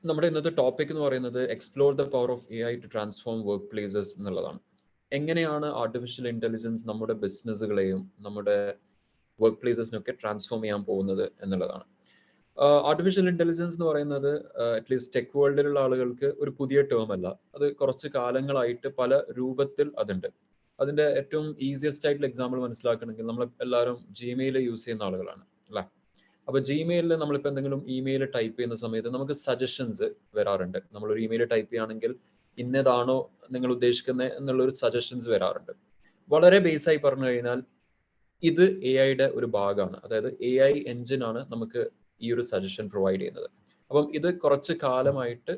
നമ്മുടെ ഇന്നത്തെ ടോപ്പിക് എന്ന് പറയുന്നത് explore the power of AI to transform workplaces എന്നുള്ളതാണ്. എങ്ങനെയാണ് ആർട്ടിഫിഷ്യൽ ഇന്റലിജൻസ് നമ്മുടെ ബിസിനസ്സുകളെയും നമ്മുടെ വർക്ക് പ്ലേസസിനൊക്കെ ട്രാൻസ്ഫോം ചെയ്യാൻ പോകുന്നത് എന്നുള്ളതാണ്. ആർട്ടിഫിഷ്യൽ ഇന്റലിജൻസ് എന്ന് പറയുന്നത് അറ്റ്ലീസ്റ്റ് ടെക് വേൾഡിലുള്ള ആളുകൾക്ക് ഒരു പുതിയ ടേം അല്ല. അത് കുറച്ച് കാലങ്ങളായിട്ട് പല രൂപത്തിൽ അതുണ്ട്. അതിന്റെ ഏറ്റവും ഈസിയസ്റ്റ് ആയിട്ടുള്ള എക്സാമ്പിൾ മനസ്സിലാക്കണമെങ്കിൽ നമ്മൾ എല്ലാവരും ജിമെയിൽ യൂസ് ചെയ്യുന്ന ആളുകളാണ് അല്ലേ? അപ്പൊ ജിമെയിലിൽ നമ്മളിപ്പോൾ എന്തെങ്കിലും ഇമെയിൽ ടൈപ്പ് ചെയ്യുന്ന സമയത്ത് നമുക്ക് സജഷൻസ് വരാറുണ്ട്. നമ്മളൊരു ഇമെയിൽ ടൈപ്പ് ചെയ്യുകയാണെങ്കിൽ ഇന്നതാണോ നിങ്ങൾ ഉദ്ദേശിക്കുന്നത് എന്നുള്ളൊരു സജഷൻസ് വരാറുണ്ട്. വളരെ ബേസ് ആയി പറഞ്ഞു കഴിഞ്ഞാൽ ഇത് AI ഒരു ഭാഗമാണ്. അതായത് AI എഞ്ചിനാണ് നമുക്ക് ഈ ഒരു സജഷൻ പ്രൊവൈഡ് ചെയ്യുന്നത്. അപ്പം ഇത് കുറച്ച് കാലമായിട്ട്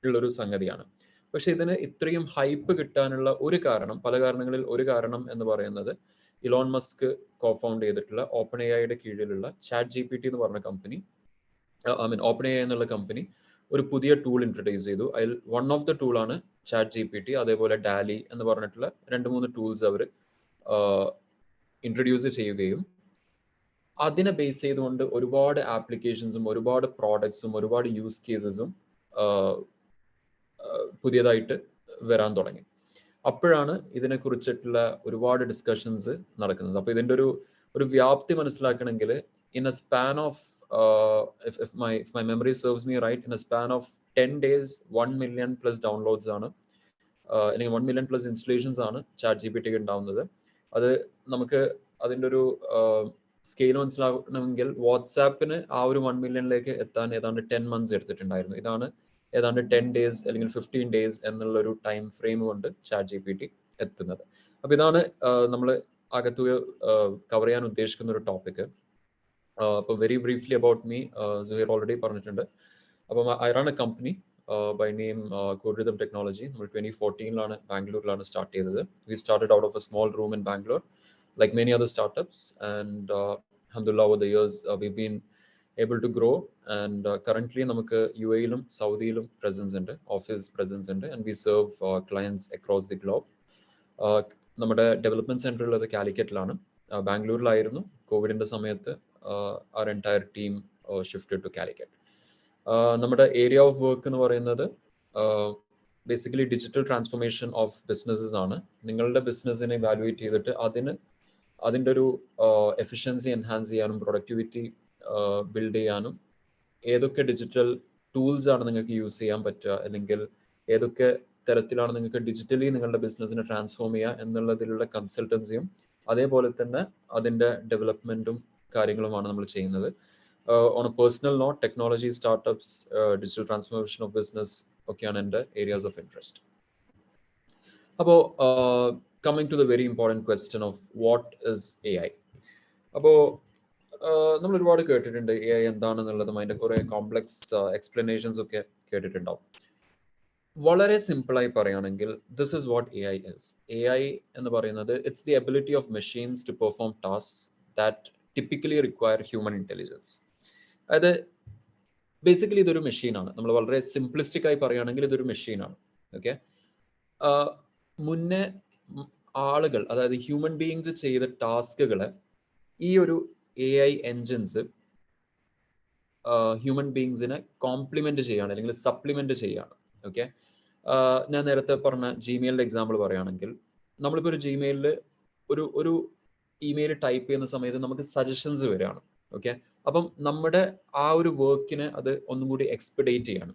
ഉള്ളൊരു സംഗതിയാണ്. പക്ഷെ ഇതിന് ഇത്രയും ഹൈപ്പ് കിട്ടാനുള്ള ഒരു കാരണം, പല കാരണങ്ങളിൽ ഒരു കാരണം എന്ന് പറയുന്നത് ഇലോൺ മസ്ക് കോഫൗണ്ട് ചെയ്തിട്ടുള്ള ഓപ്പൺ AI കീഴിലുള്ള ChatGPT എന്ന് പറഞ്ഞ കമ്പനി, ഓപ്പൺ AI എന്നുള്ള കമ്പനി ഒരു പുതിയ ടൂൾ ഇൻട്രൊഡ്യൂസ് ചെയ്തു. അതിൽ വൺ ഓഫ് ദ ടൂളാണ് ChatGPT. അതേപോലെ ഡാലി എന്ന് പറഞ്ഞിട്ടുള്ള 2-3 ടൂൾസ് അവർ ഇൻട്രൊഡ്യൂസ് ചെയ്യുകയും അതിനെ ബേസ് ചെയ്തുകൊണ്ട് ഒരുപാട് ആപ്ലിക്കേഷൻസും ഒരുപാട് പ്രോഡക്ട്സും ഒരുപാട് യൂസ് കേസസും പുതിയതായിട്ട് വരാൻ തുടങ്ങി. അപ്പോഴാണ് ഇതിനെക്കുറിച്ചിട്ടുള്ള ഒരുപാട് ഡിസ്കഷൻസ് നടക്കുന്നത്. അപ്പോൾ ഇതിൻ്റെ ഒരു വ്യാപ്തി മനസ്സിലാക്കണമെങ്കിൽ in A span of if my memory serves me right, in a span of 10 days 1 million plus downloads ആണ്, അല്ലെങ്കിൽ 1 million plus installations ആണ് ChatGPT ഉണ്ടാവുന്നത്. അത് നമുക്ക് അതിൻ്റെ ഒരു സ്കെയിൽ മനസ്സിലാക്കണമെങ്കിൽ വാട്സാപ്പിന് ആ ഒരു 1 മില്യണിലേക്ക് എത്താൻ ഏതാണ്ട് 10 months എടുത്തിട്ടുണ്ടായിരുന്നു. ഇതാണ് ഏതാണ്ട് 10 days അല്ലെങ്കിൽ 15 days എന്നുള്ള ഒരു ടൈം ഫ്രെയിം കൊണ്ട് ChatGPT എത്തുന്നത്. അപ്പൊ ഇതാണ് നമ്മൾ അകത്ത് കവർ ചെയ്യാൻ ഉദ്ദേശിക്കുന്ന ഒരു ടോപ്പിക്. അപ്പോൾ very briefly about me, Suhair already പറഞ്ഞിട്ടുണ്ട്. അപ്പം I run a company by name code technology. നമ്മൾ 2014 ബാംഗ്ലൂരിലാണ് സ്റ്റാർട്ട് ചെയ്തത്. We started out of a small room in Bangalore like many other startups, and alhamdulillah over the years we've been able to grow, and currently നമുക്ക് UAE-ലും സൗദിയിലും presence ഉണ്ട്, office presence ഉണ്ട്, and we serve clients across the globe. നമ്മുടെ development centre ഉള്ളത് കാലിക്കറ്റിലാണ്. ബാംഗ്ലൂരിലായിരുന്നു. കോവിഡിന്റെ സമയത്ത് our entire team shifted to Calicut. നമ്മുടെ area of work എന്ന് പറയുന്നത് basically digital transformation of businesses ആണ്. നിങ്ങളുടെ ബിസിനസ്സിനെ ഇവാലുവേറ്റ് ചെയ്തിട്ട് അതിൻ്റെ ഒരു എഫിഷ്യൻസി എൻഹാൻസ് ചെയ്യാനും പ്രൊഡക്ടിവിറ്റി ബിൽഡ് ചെയ്യാനും ഏതൊക്കെ ഡിജിറ്റൽ ടൂൾസ് ആണ് നിങ്ങൾക്ക് യൂസ് ചെയ്യാൻ പറ്റുക, അല്ലെങ്കിൽ ഏതൊക്കെ തരത്തിലാണ് നിങ്ങൾക്ക് ഡിജിറ്റലി നിങ്ങളുടെ ബിസിനസ്സിനെ ട്രാൻസ്ഫോം ചെയ്യുക എന്നുള്ളതിലുള്ള കൺസൾട്ടൻസിയും അതേപോലെ തന്നെ അതിൻ്റെ ഡെവലപ്മെൻറ്റും കാര്യങ്ങളുമാണ് നമ്മൾ ചെയ്യുന്നത്. On a personal note, technology, startups, digital transformation of business ഒക്കെയാണ് എൻ്റെ ഏരിയാസ് ഓഫ് ഇൻട്രസ്റ്റ്. അപ്പോൾ coming to the very important question of what is AI. അപ്പോൾ നമ്മൾ ഒരുപാട് കേട്ടിട്ടുണ്ട് AI എന്താണെന്നുള്ളതും അതിൻ്റെ കുറേ കോംപ്ലക്സ് എക്സ്പ്ലനേഷൻസ് ഒക്കെ കേട്ടിട്ടുണ്ടാവും. വളരെ സിമ്പിളായി പറയുകയാണെങ്കിൽ this is what AI is. AI എന്ന് പറയുന്നത് it's the ability of machines to perform tasks that typically require human intelligence. അതായത് ബേസിക്കലി ഇതൊരു മെഷീനാണ്. നമ്മൾ വളരെ സിംപ്ലിസ്റ്റിക് ആയി പറയുകയാണെങ്കിൽ ഇതൊരു മെഷീനാണ്. ഓക്കെ, മുന്നേ ആളുകൾ, അതായത് ഹ്യൂമൻ ബീയിങ്സ് ചെയ്ത ടാസ്കുകളെ ഈ ഒരു AI എൻജിൻസ് ഹ്യൂമൻ ബീയിങ്സിനെ കോംപ്ലിമെന്റ് ചെയ്യാണ് അല്ലെങ്കിൽ സപ്ലിമെന്റ് ചെയ്യാണ്. ഓക്കെ, ഞാൻ നേരത്തെ പറഞ്ഞ ജിമെയിലിന്റെ എക്സാമ്പിൾ പറയുകയാണെങ്കിൽ നമ്മളിപ്പോൾ ഒരു ജിമെയിലിൽ ഒരു ഇമെയിൽ ടൈപ്പ് ചെയ്യുന്ന സമയത്ത് നമുക്ക് സജഷൻസ് വരികയാണ്. ഓക്കെ, അപ്പം നമ്മുടെ ആ ഒരു വർക്കിനെ അത് ഒന്നും കൂടി എക്സ്പെഡേറ്റ് ചെയ്യാണ്.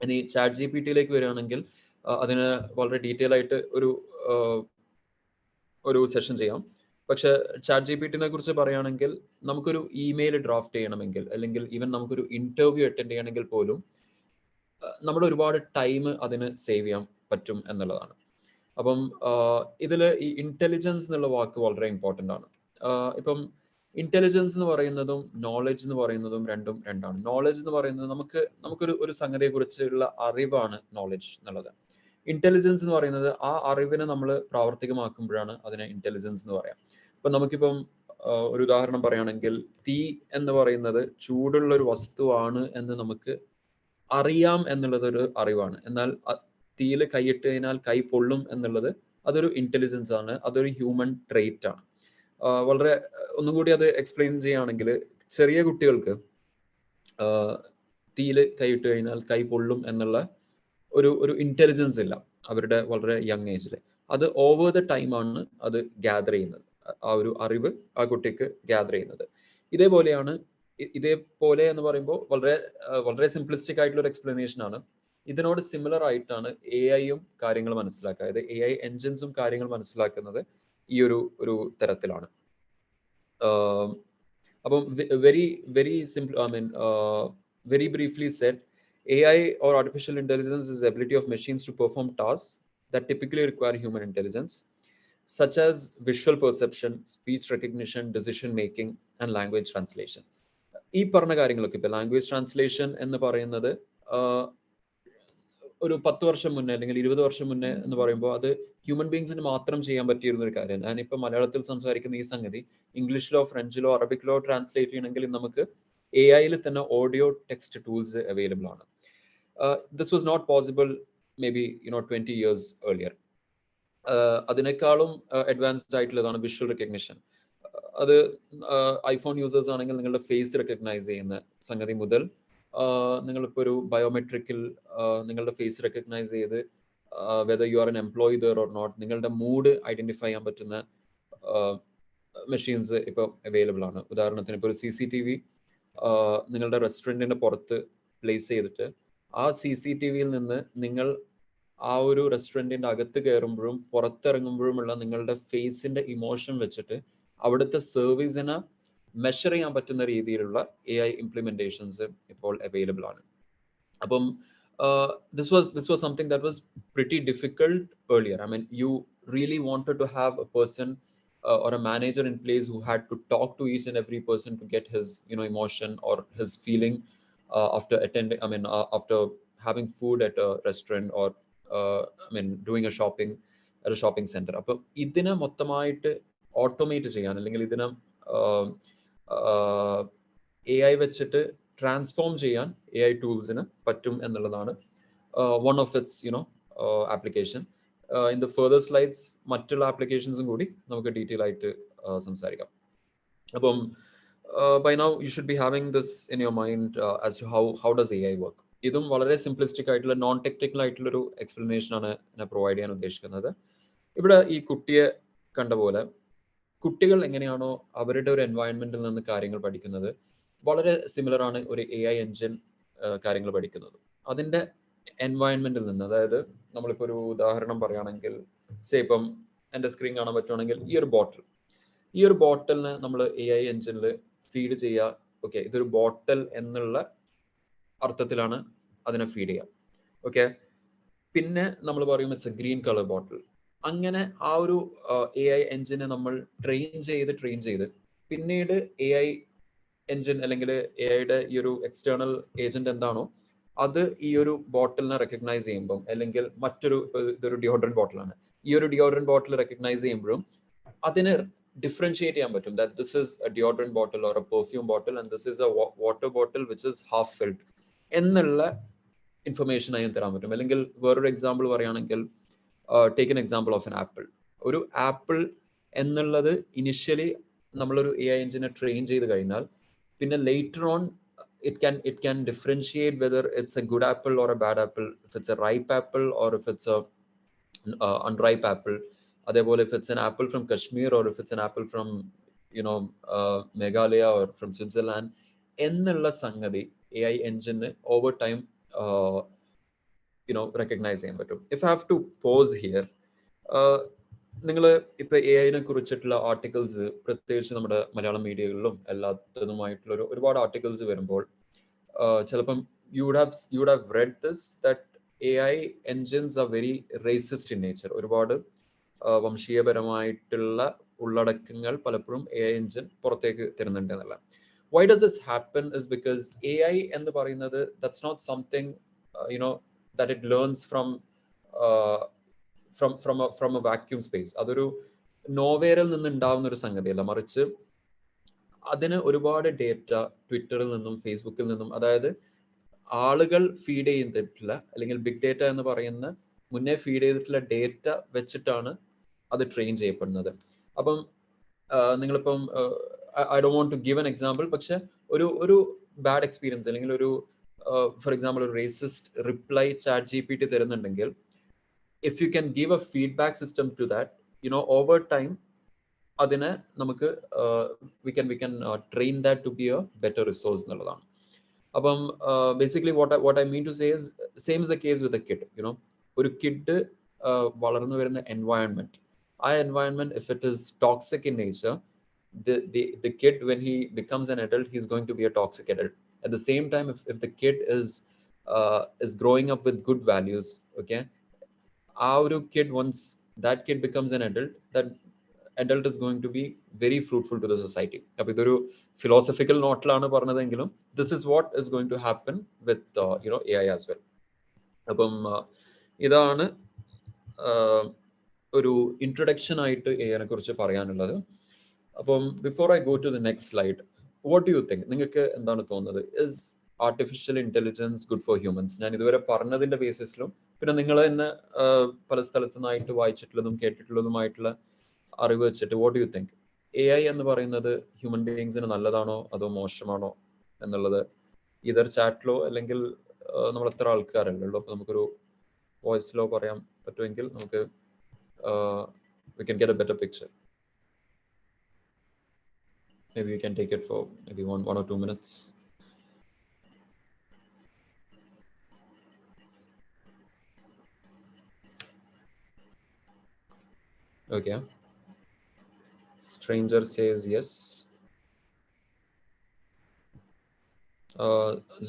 ഇനി ChatGPT-യിലേക്ക് വരികയാണെങ്കിൽ അതിന് വളരെ ഡീറ്റെയിൽ ആയിട്ട് ഒരു സെഷൻ ചെയ്യാം. പക്ഷെ ChatGPT-നെ കുറിച്ച് പറയുകയാണെങ്കിൽ നമുക്കൊരു ഇമെയിൽ ഡ്രാഫ്റ്റ് ചെയ്യണമെങ്കിൽ, അല്ലെങ്കിൽ ഈവൻ നമുക്കൊരു ഇന്റർവ്യൂ അറ്റൻഡ് ചെയ്യണമെങ്കിൽ പോലും നമ്മുടെ ഒരുപാട് ടൈം അതിന് സേവ് ചെയ്യാൻ പറ്റും എന്നുള്ളതാണ്. അപ്പം ഇതിൽ ഈ ഇന്റലിജൻസ് എന്നുള്ള വാക്ക് വളരെ ഇമ്പോർട്ടൻ്റ് ആണ്. ഇപ്പം ഇന്റലിജൻസ് എന്ന് പറയുന്നതും നോളജ് എന്ന് പറയുന്നതും രണ്ടാണ്. നോളജ് എന്ന് പറയുന്നത് നമുക്കൊരു സംഗതിയെ കുറിച്ചുള്ള അറിവാണ് നോളജ് എന്നുള്ളത്. ഇന്റലിജൻസ് എന്ന് പറയുന്നത് ആ അറിവിനെ നമ്മൾ പ്രാവർത്തികമാക്കുമ്പോഴാണ് അതിനെ ഇന്റലിജൻസ് എന്ന് പറയാം. അപ്പൊ നമുക്കിപ്പം ഒരു ഉദാഹരണം പറയുകയാണെങ്കിൽ തീ എന്ന് പറയുന്നത് ചൂടുള്ള ഒരു വസ്തുവാണ് എന്ന് നമുക്ക് അറിയാം എന്നുള്ളത് ഒരു അറിവാണ്. എന്നാൽ തീയിൽ കൈയിട്ട് കഴിഞ്ഞാൽ കൈ പൊള്ളും എന്നുള്ളത് അതൊരു ഇന്റലിജൻസ് ആണ്, അതൊരു ഹ്യൂമൻ ട്രേറ്റ് ആണ്. വളരെ ഒന്നും കൂടി അത് എക്സ്പ്ലെയിൻ ചെയ്യുകയാണെങ്കിൽ ചെറിയ കുട്ടികൾക്ക് തീയിൽ കൈയിട്ട് കഴിഞ്ഞാൽ കൈ പൊള്ളും എന്നുള്ള ഒരു ഇന്റലിജൻസ് ഇല്ല അവരുടെ വളരെ യങ് ഏജിൽ. അത് ഓവർ ദ ടൈമാണ് അത് ഗ്യാദർ ചെയ്യുന്നത്, ആ ഒരു അറിവ് ആ കുട്ടിക്ക് ഗ്യാദർ ചെയ്യുന്നത്. ഇതേപോലെയാണ് ഇതേപോലെ എന്ന് പറയുമ്പോൾ വളരെ വളരെ സിംപ്ലിസ്റ്റിക് ആയിട്ടുള്ള ഒരു എക്സ്പ്ലനേഷൻ ആണ്. ഇതിനോട് സിമിലർ ആയിട്ടാണ് എ ഐയും കാര്യങ്ങൾ മനസ്സിലാക്കുക, അതായത് എ ഐ എൻജിൻസും കാര്യങ്ങൾ മനസ്സിലാക്കുന്നത് ഈ ഒരു തരത്തിലാണ്. അപ്പം very simple, I mean very briefly said, AI or artificial intelligence is the ability of machines to perform tasks that typically require human intelligence, such as visual perception, speech recognition, decision making, and language translation. ഈ പറഞ്ഞ കാര്യങ്ങളൊക്കെ ഇപ്പൊ language translation എന്ന് പറയുന്നത് ഒരു 10 വർഷം മുന്നേ അല്ലെങ്കിൽ 20 വർഷം മുന്നേ എന്ന് പറയുമ്പോൾ അത് ഹ്യൂമൻ ബീങ്സിന് മാത്രം ചെയ്യാൻ പറ്റിയിരുന്ന ഒരു കാര്യം. ഞാനിപ്പോ മലയാളത്തിൽ സംസാരിക്കുന്ന ഈ സംഗതി ഇംഗ്ലീഷിലോ ഫ്രഞ്ചിലോ അറബിക്കിലോ ട്രാൻസ്ലേറ്റ് ചെയ്യണമെങ്കിൽ നമുക്ക് എ ഐയിൽ തന്നെ ഓഡിയോ ടെക്സ്റ്റ് ടൂൾസ് അവൈലബിൾ ആണ്. This was not possible maybe 20 years earlier. അതിനേക്കാളും അഡ്വാൻസ്ഡ് ആയിട്ടുള്ളതാണ് വിഷ്വൽ റെക്കഗ്നിഷൻ. അത് ഐഫോൺ യൂസേഴ്സ് ആണെങ്കിൽ നിങ്ങളുടെ ഫേസ് റെക്കഗ്നൈസ് ചെയ്യുന്ന സംഗതി മുതൽ നിങ്ങളിപ്പോൾ ഒരു ബയോമെട്രിക്കിൽ നിങ്ങളുടെ ഫേസ് റെക്കഗ്നൈസ് ചെയ്ത് whether you are an employee there or not നിങ്ങളുടെ മൂഡ് ഐഡന്റിഫൈ ചെയ്യാൻ പറ്റുന്ന മെഷീൻസ് ഇപ്പോൾ അവൈലബിൾ ആണ്. ഉദാഹരണത്തിന് ഇപ്പോൾ ഒരു CCTV നിങ്ങളുടെ റെസ്റ്റോറൻറ്റിന്റെ പുറത്ത് പ്ലേസ് ചെയ്തിട്ട് ആ CCTVയിൽ നിന്ന് നിങ്ങൾ ആ ഒരു റെസ്റ്റോറൻറ്റിന്റെ അകത്ത് കയറുമ്പോഴും പുറത്തിറങ്ങുമ്പോഴുമുള്ള നിങ്ങളുടെ ഫേസിന്റെ ഇമോഷൻ വെച്ചിട്ട് അവിടുത്തെ സർവീസിനെ മെഷർ ചെയ്യാൻ പറ്റുന്ന രീതിയിലുള്ള AI ഇംപ്ലിമെന്റേഷൻസ് ഇപ്പോൾ അവൈലബിൾ ആണ്. അപ്പം this was something that was pretty difficult earlier. I mean, you really wanted to have a person or a manager in place who had to talk to each and every person to get his emotion or his feeling after attending, I mean after having food at a restaurant or I mean doing a shopping at a shopping center. അപ്പൊ ഇതിനെ മൊത്തമായിട്ട് automate ചെയ്യാൻ അല്ലെങ്കിൽ ഇതിനെ AI വെച്ചിട്ട് transform ചെയ്യാൻ AI ടൂൾസിന് പറ്റും എന്നുള്ളതാണ് one of its application. In the further slides മറ്റുള്ള ആപ്ലിക്കേഷൻസും കൂടി നമുക്ക് ഡീറ്റെയിൽ ആയിട്ട് സംസാരിക്കാം. അപ്പം by now you should be having this in your mind as to how does AI work. ഇതും വളരെ സിംപ്ലിസ്റ്റിക് ആയിട്ടുള്ള നോൺ ടെക്നിക്കൽ ആയിട്ടുള്ള ഒരു എക്സ്പ്ലനേഷൻ ആണ് ഞാൻ പ്രൊവൈഡ് ചെയ്യാൻ ഉദ്ദേശിക്കുന്നത്. ഇവിടെ ഈ കുട്ടിയെ കണ്ട പോലെ കുട്ടികൾ എങ്ങനെയാണോ അവരുടെ ഒരു എൻവയൺമെന്റിൽ നിന്ന് കാര്യങ്ങൾ പഠിക്കുന്നത് വളരെ സിമിലർ ആണ് ഒരു AI എൻജിൻ കാര്യങ്ങൾ പഠിക്കുന്നത് അതിന്റെ എൻവയൺമെന്റിൽ നിന്ന്. അതായത് നമ്മളിപ്പോ ഒരു ഉദാഹരണം പറയുകയാണെങ്കിൽ ഇപ്പം എന്റെ സ്ക്രീൻ കാണാൻ പറ്റുവാണെങ്കിൽ ഈ ഒരു ബോട്ടിലിന് നമ്മൾ AI എൻജിനിൽ ഫീഡ് ചെയ്യുക. ഓക്കെ, ഇതൊരു ബോട്ടിൽ എന്നുള്ള അർത്ഥത്തിലാണ് അതിനെ ഫീഡ് ചെയ്യുക. ഓക്കെ, പിന്നെ നമ്മൾ പറയും ഇറ്റ്സ് എ ഗ്രീൻ കളർ ബോട്ടിൽ. അങ്ങനെ ആ ഒരു AI എൻജിനെ നമ്മൾ ട്രെയിൻ ചെയ്ത് പിന്നീട് AI എൻജിൻ അല്ലെങ്കിൽ AIയുടെ ഈ ഒരു എക്സ്റ്റേണൽ ഏജന്റ് എന്താണോ അത് ഈ ഒരു ബോട്ടിലിനെ റെക്കഗ്നൈസ് ചെയ്യുമ്പം അല്ലെങ്കിൽ ഇതൊരു ഡിയോഡ്രന്റ് ബോട്ടിലാണ്, ഈ ഒരു ഡിയോഡ്രന്റ് ബോട്ടിൽ റെക്കഗ്നൈസ് ചെയ്യുമ്പോഴും അതിന് ഡിഫറൻഷിയേറ്റ് ചെയ്യാൻ പറ്റും that this is a deodorant bottle or a perfume bottle and this is a water bottle which is half filled എന്നുള്ള ഇൻഫർമേഷൻ അതിന് തരാൻ പറ്റും. അല്ലെങ്കിൽ വേറൊരു എക്സാമ്പിൾ പറയുകയാണെങ്കിൽ take an example of N apple. ഒരു ആപ്പിൾ എന്നുള്ളത് ഇനിഷ്യലി നമ്മളൊരു AI എൻജിനെ ട്രെയിൻ ചെയ്ത് കഴിഞ്ഞാൽ പിന്നെ later on it can differentiate whether it's a good apple or a bad apple, if it's a ripe apple or if it's a unripe apple. അതേപോലെ if it's an apple from Kashmir or if it's an apple from Meghalaya or from Switzerland എന്നുള്ള സംഗതി AI എൻജിന് over time recognise ചെയ്യാൻ പറ്റും. If I have to pause here, നിങ്ങൾ ഇപ്പൊ AI കുറിച്ചിട്ടുള്ള articles പ്രത്യേകിച്ച് നമ്മുടെ മലയാളം മീഡിയകളിലും എല്ലാത്തതുമായിട്ടുള്ള ഒരുപാട് ആർട്ടിക്കിൾസ് വരുമ്പോൾ ചിലപ്പം you would have read this that AI engines are very racist in nature. ഒരുപാട് വംശീയപരമായിട്ടുള്ള ഉള്ളടക്കങ്ങൾ പലപ്പോഴും AI എൻജിൻ പുറത്തേക്ക് തരുന്നുണ്ട് എന്നല്ല. Why does this happen is because AI എന്ന് പറയുന്നത് that's not something that it learns from a vacuum space. അതൊരു നോവേറിൽ നിന്ന് ഉണ്ടാവുന്ന ഒരു സംഗതിയല്ല, മറിച്ച് അതിന് ഒരുപാട് ഡേറ്റ ട്വിറ്ററിൽ നിന്നും ഫേസ്ബുക്കിൽ നിന്നും, അതായത് ആളുകൾ ഫീഡ് ചെയ്തിട്ടുള്ള അല്ലെങ്കിൽ ബിഗ് ഡേറ്റ എന്ന് പറയുന്ന മുന്നേ ഫീഡ് ചെയ്തിട്ടുള്ള ഡേറ്റ വെച്ചിട്ടാണ് അത് ട്രെയിൻ ചെയ്യപ്പെടുന്നത്. അപ്പം നിങ്ങളിപ്പം I don't want to give an example, പക്ഷെ ഒരു ബാഡ് എക്സ്പീരിയൻസ് അല്ലെങ്കിൽ ഒരു for example, a racist reply chat GPT തരുന്നുണ്ടെങ്കിൽ, if you can give a feedback system to that, over time, അതിനെ നമുക്ക് we can train that to be a better resource എന്നുള്ളതാണ്. അപ്പം basically what I mean to say is, same is the case with a kid. ഒരു kid വളർന്നു വരുന്ന environment, ആ environment, if it is toxic in nature, the kid, when he becomes an adult, he's going to be a toxic adult. At the same time, if the kid is growing up with good values, okay, our kid, once that kid becomes an adult, that adult is going to be very fruitful to the society. അപ്പോൾ ഇതൊരു philosophical നോട്ടിലാണ് പറഞ്ഞതെങ്കിലും, this is what is going to happen with AI as well. അപ്പം ഇതാണ് ഒരു introduction ആയിട്ട് AI നെ കുറിച്ച് പറയാനുള്ളത്. അപ്പം before I go to the next slide, what do you think? നിങ്ങൾക്ക് എന്താണ് തോന്നുന്നത്? Is artificial intelligence good for humans? ഞാൻ ഇതുവരെ പറഞ്ഞതിന്റെ ബേസിസിലും പിന്നെ നിങ്ങൾ തന്നെ പല സ്ഥലത്തു നിന്നായിട്ട് വായിച്ചിട്ടുള്ളതും കേട്ടിട്ടുള്ളതുമായിട്ടുള്ള അറിവ് വെച്ചിട്ട്, what do you think? AI എന്ന് പറയുന്നത് ഹ്യൂമൻ ബീയിങ്സിന് നല്ലതാണോ അതോ മോശമാണോ എന്നുള്ളത് ഇതർ ചാറ്റിലോ അല്ലെങ്കിൽ നമ്മൾ എത്ര ആൾക്കാരല്ലേ ഉള്ളൂ, അപ്പോൾ നമുക്കൊരു വോയിസിലോ പറയാൻ പറ്റുമെങ്കിൽ നമുക്ക് we can get a better picture. Maybe we can take it for maybe one or 2 minutes. Okay. Stranger says yes.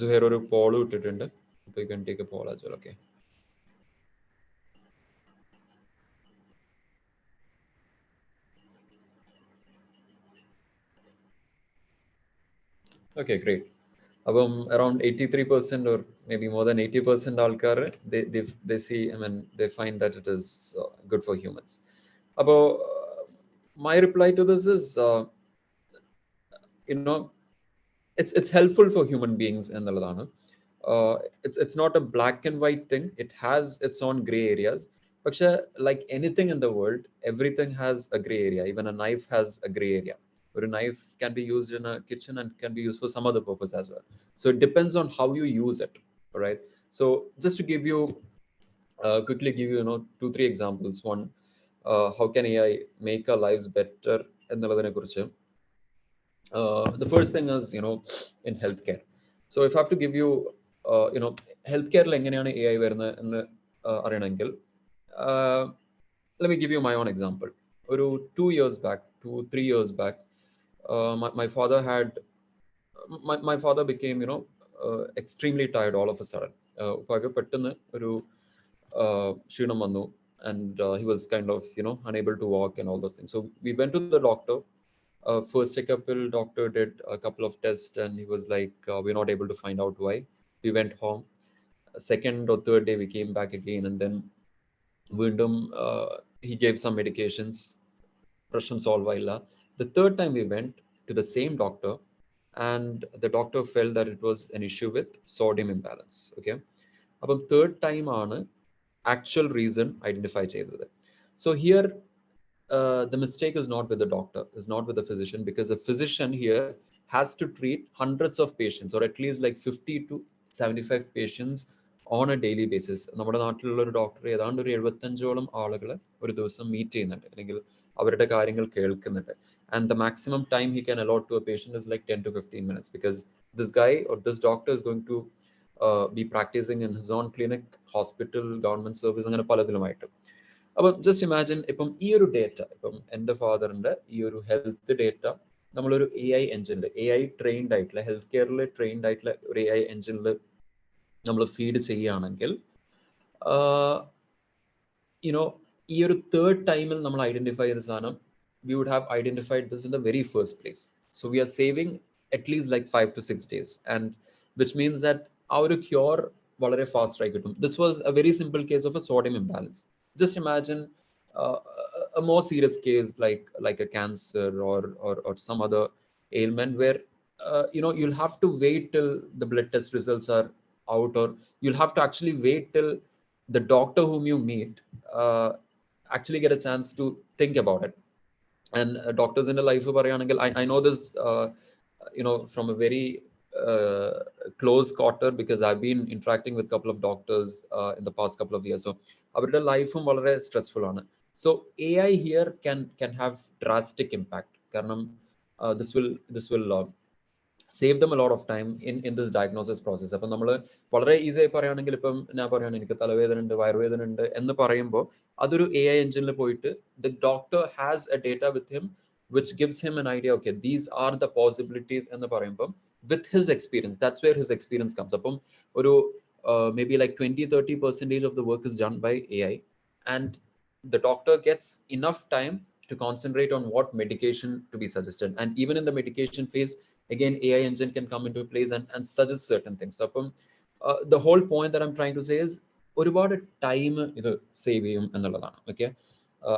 Zuhair ഒരു poll ഇട്ടിട്ടുണ്ട്. So you can take a poll as well. Okay. Okay, great. അപ്പം around 83% or maybe more than 80% ആൾക്കാർ they see, I mean, they find that it is good for humans. അപ്പോൾ my reply to this is, it's helpful for human beings എന്നുള്ളതാണ്. It's not a black and white thing. It has its own gray areas. പക്ഷെ like anything in the world, everything has a gray area. Even a knife has a gray area. Or a knife can be used in a kitchen and can be used for some other purpose as well. So it depends on how you use it. All right. So just to give you quickly give you 2-3 examples. One, how can AI make our lives better എന്നുള്ളതിനെ കുറിച്ച്. The first thing is, in healthcare. So if I have to give you, healthcare എങ്ങനെയാണ് AI വരുന്നത് എന്ന് അറിയണമെങ്കിൽ, let me give you my own example. ഒരു 2-3 years back, my father had, my father became, extremely tired all of a sudden. ഉപ്പാക്ക് പെട്ടെന്ന് ഒരു ക്ഷീണം വന്നു, and he was kind of, unable to walk and all those things. So we went to the doctor. First checkup, doctor did a couple of tests and he was like, we're not able to find out why. We went home. Second or third day we came back again, and then he gave some medications. Prasham solve illa. The third time we went to the same doctor, and the doctor felt that it was an issue with sodium imbalance. Okay. Appo third time aanu actual reason identify cheythathu. So here the mistake is not with the doctor, is not with the physician, because the physician here has to treat hundreds of patients, or at least like 50 to 75 patients on a daily basis. നമ്മുടെ നാട്ടിലുള്ള ഒരു doctor ഏതാണ്ട് ഒരു 75ഓളം ആളുകളെ ഒരു ദിവസം meet ചെയ്യുന്നുണ്ട്, അല്ലെങ്കിൽ അവരുടെ കാര്യങ്ങൾ കേൾക്കുന്നുണ്ട്. And the maximum time he can allot to a patient is like 10 to 15 minutes, because this guy or this doctor is going to be practicing in his own clinic, hospital, government service, അങ്ങനെ പലതിലുമായിട്ട്. അപ്പം just imagine, ഇപ്പം ഈ ഒരു data, ഇപ്പം എൻ്റെ ഫാദറിന്റെ ഈ ഒരു health data നമ്മളൊരു AI എഞ്ചിനിൽ, AI ട്രെയിൻഡ് ആയിട്ടുള്ള, ഹെൽത്ത് കെയറിൽ ട്രെയിൻഡ് ആയിട്ടുള്ള ഒരു AI എഞ്ചിനിൽ നമ്മൾ ഫീഡ് ചെയ്യുകയാണെങ്കിൽ, ഈ ഒരു തേർഡ് ടൈമിൽ നമ്മൾ ഐഡന്റിഫൈ ചെയ്ത സാധനം, we would have identified this in the very first place. So we are saving at least like 5 to 6 days, and which means that our cure വളരെ fast ആയി കിട്ടും. This was a very simple case of a sodium imbalance. Just imagine a more serious case like a cancer or some other ailment where you'll have to wait till the blood test results are out, or you'll have to actually wait till the doctor whom you meet actually get a chance to think about it. And doctors in the life I know this from a very close quarter because I've been interacting with a couple of doctors in the past couple of years. So അവരുടെ ലൈഫും വളരെ stressful ആണ്. So AI here can have drastic impact. കാരണം this will save them a lot of time in this diagnosis process. അപ്പം നമ്മൾ വളരെ easy ആയി പറയുകയാണെങ്കിൽ ഇപ്പം ഞാൻ പറയുകയാണ് എനിക്ക് തലവേദന ഉണ്ട് വയറുവേദന ഉണ്ട് എന്ന് പറയുമ്പോൾ അതൊരു AI എഞ്ചിനിൽ പോയിട്ട് the doctor has a data with him which gives him an idea, okay, these are the possibilities എന്ന് പറയുമ്പോൾ with his experience, that's where his experience comes. അപ്പം ഒരു maybe like 20-30% of the work is done by AI, and the doctor gets enough time to concentrate on what medication to be suggested. And even in the medication phase, again AI engine can come into place and suggest certain things. So the whole point that I'm trying to say is ഒരുപാട് time ഇത് save ചെയ്യും എന്നുള്ളതാണ്. Okay,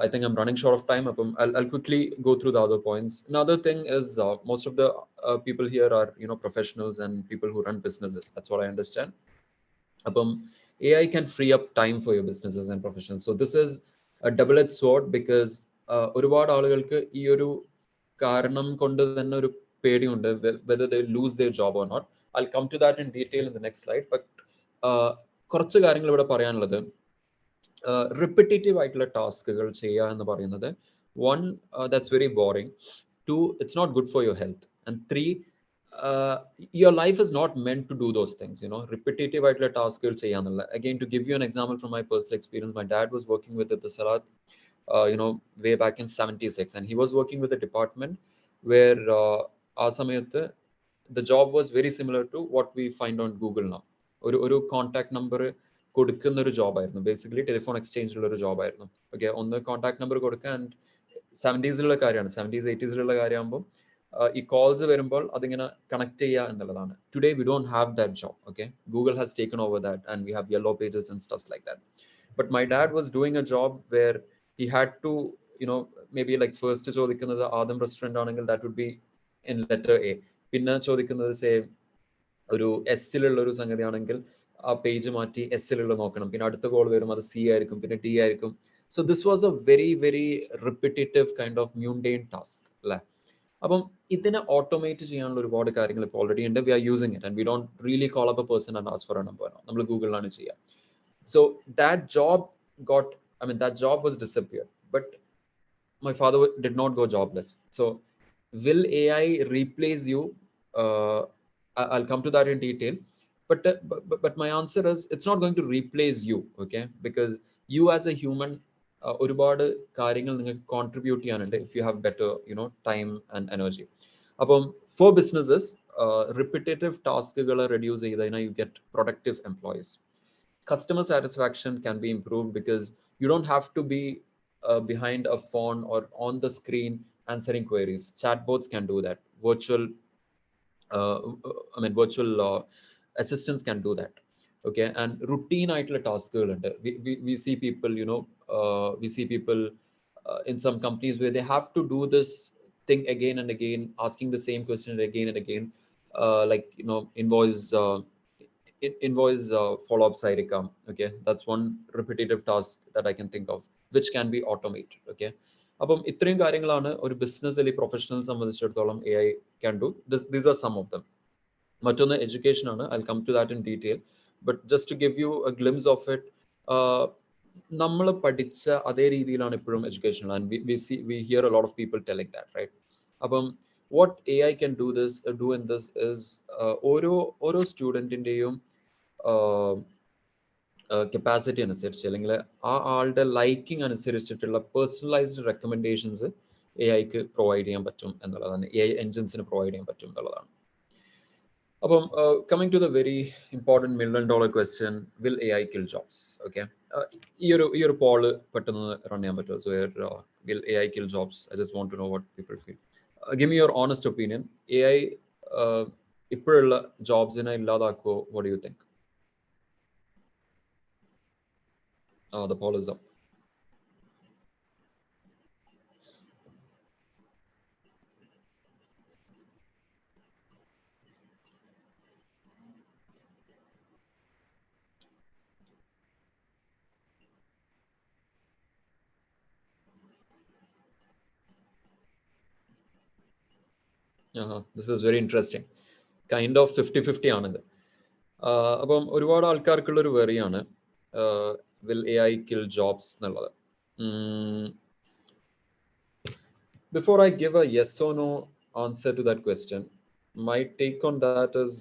I think I'm running short of time. I'll quickly go through the other points. Another thing is most of the people here are professionals and people who run businesses. That's what I understand. AI can free up time for your businesses and professionals. So this is a double-edged sword because ഒരുപാട് ആളുകൾക്ക് ഈ ഒരു കാരണം കൊണ്ട് തന്നെ ഒരു പേടിയുണ്ട് whether they lose their job or not. I'll come to that in detail in the next slide. But കുറച്ച് കാര്യങ്ങൾ ഇവിടെ പറയാനുള്ളത്, റിപ്പിറ്റേറ്റീവ് ആയിട്ടുള്ള ടാസ്കുകൾ ചെയ്യുക എന്ന് പറയുന്നത്, one, that's very boring. Two, it's not good for your health. And three, your life is not meant to do those things, repetitive ആയിട്ടുള്ള ടാസ്കുകൾ ചെയ്യാന്നുള്ള. Again, to give you an example from my personal experience, my dad was working with the Salat way back in 76, and he was working with a department where ആ സമയത്ത് the job was very similar to what we find on Google now. ഒരു contact number കൊടുക്കുന്ന ഒരു job ആയിരുന്നു, basically telephone എക്സ്ചേഞ്ചിലുള്ള ഒരു job ആയിരുന്നു. Okay, ഒന്ന് contact number കൊടുക്കുക, ആൻഡ് 70s കാര്യമാണ്, 70s 80s കാര്യമാകുമ്പോൾ ഈ കോൾസ് വരുമ്പോൾ അതിങ്ങനെ കണക്ട് ചെയ്യുക എന്നുള്ളതാണ്. Today we don't have that job. Okay, Google has taken over that and we have yellow pages and stuffs like that. But my dad was doing a job where he had to maybe like first ചോദിക്കുന്നത് Adam restaurant ആണെങ്കിൽ that would be in letter A. പിന്നെ ചോദിക്കുന്നത് say ഒരു എസ്സിലുള്ള ഒരു സംഗതി ആണെങ്കിൽ ആ page മാറ്റി എസ്സിലുള്ള നോക്കണം, പിന്നെ അടുത്ത കോൾ വരും അത് സി ആയിരിക്കും, പിന്നെ ഡി ആയിരിക്കും. So this was a very very repetitive kind of mundane task അല്ലേ. അപ്പം ഇതിനെ ഓട്ടോമേറ്റ് ചെയ്യാനുള്ള ഒരുപാട് കാര്യങ്ങൾ ഇപ്പോൾ ഓൾറെഡി ഉണ്ട്. We are using it and we don't really call up a person and ask for a number. നമ്മൾ ഗൂഗിളിലാണ് ചെയ്യുക. So that job that job was disappeared, but my father did not go jobless. So will AI replace you? I'll come to that in detail, but my answer is it's not going to replace you. Okay, because you as a human ഒരുപാട് കാര്യങ്ങൾ നിങ്ങൾക്ക് contribute ചെയ്യാനുണ്ട് if you have better time and energy. അപ്പം for businesses, repetitive ടാസ്കുകൾ reduce ചെയ്തതിനാൽ you get productive employees. Customer satisfaction can be improved because you don't have to be behind a phone or on the screen answering queries. Chatbots can do that. Virtual assistants can do that. Okay, and routine ആയിട്ടുള്ള ടാസ്കുകൾ ഉണ്ട്. We see people, in some companies where they have to do this thing again and again, asking the same question again and again, like invoice follow-ups ആയിരിക്കാം. Okay, that's one repetitive task that I can think of which can be automated. Okay, അപ്പം ഇത്രയും കാര്യങ്ങളാണ് ഒരു business അല്ലെങ്കിൽ professional സംബന്ധിച്ചിടത്തോളം AI can do. These are some of them. മറ്റൊന്ന് education ആണ്. I'll come to that in detail, but just to give you a glimpse of it, നമ്മൾ പഠിച്ച അതേ രീതിയിലാണ് ഇപ്പോഴും education, and we hear a lot of people telling that, right? അപ്പം what AI can do in this is ഓരോ സ്റ്റുഡൻറ്റിൻ്റെയും capacity അനുസരിച്ച് അല്ലെങ്കിൽ ആ ആളുടെ ലൈക്കിംഗ് അനുസരിച്ചിട്ടുള്ള പേഴ്സണലൈസ്ഡ് റെക്കമെൻഡേഷൻസ് AI-ക്ക് പ്രൊവൈഡ് ചെയ്യാൻ പറ്റും എന്നുള്ളതാണ്, AI എൻജിൻസിന് പ്രൊവൈഡ് ചെയ്യാൻ പറ്റും എന്നുള്ളതാണ്. അപ്പം coming to the very important $1 million question, will AI kill jobs? Okay, ഈ ഒരു പോള് പെട്ടെന്ന് റൺ ചെയ്യാൻ പറ്റുമോ? So will AI kill jobs? I just want to know what people feel. Give me your honest opinion. AI ഇപ്പോഴുള്ള ജോബ്സിനെ ഇല്ലാതാക്കുമോ? What do you think? The poll is up. This is very interesting. Kind of 50-50 ആണിത്. അപ്പം ഒരുപാട് ആൾക്കാർക്കുള്ള ഒരു വെറിയാണ് will A I kill jobs എന്നുള്ളത്. Before I give a yes or no answer to that question, my take on that is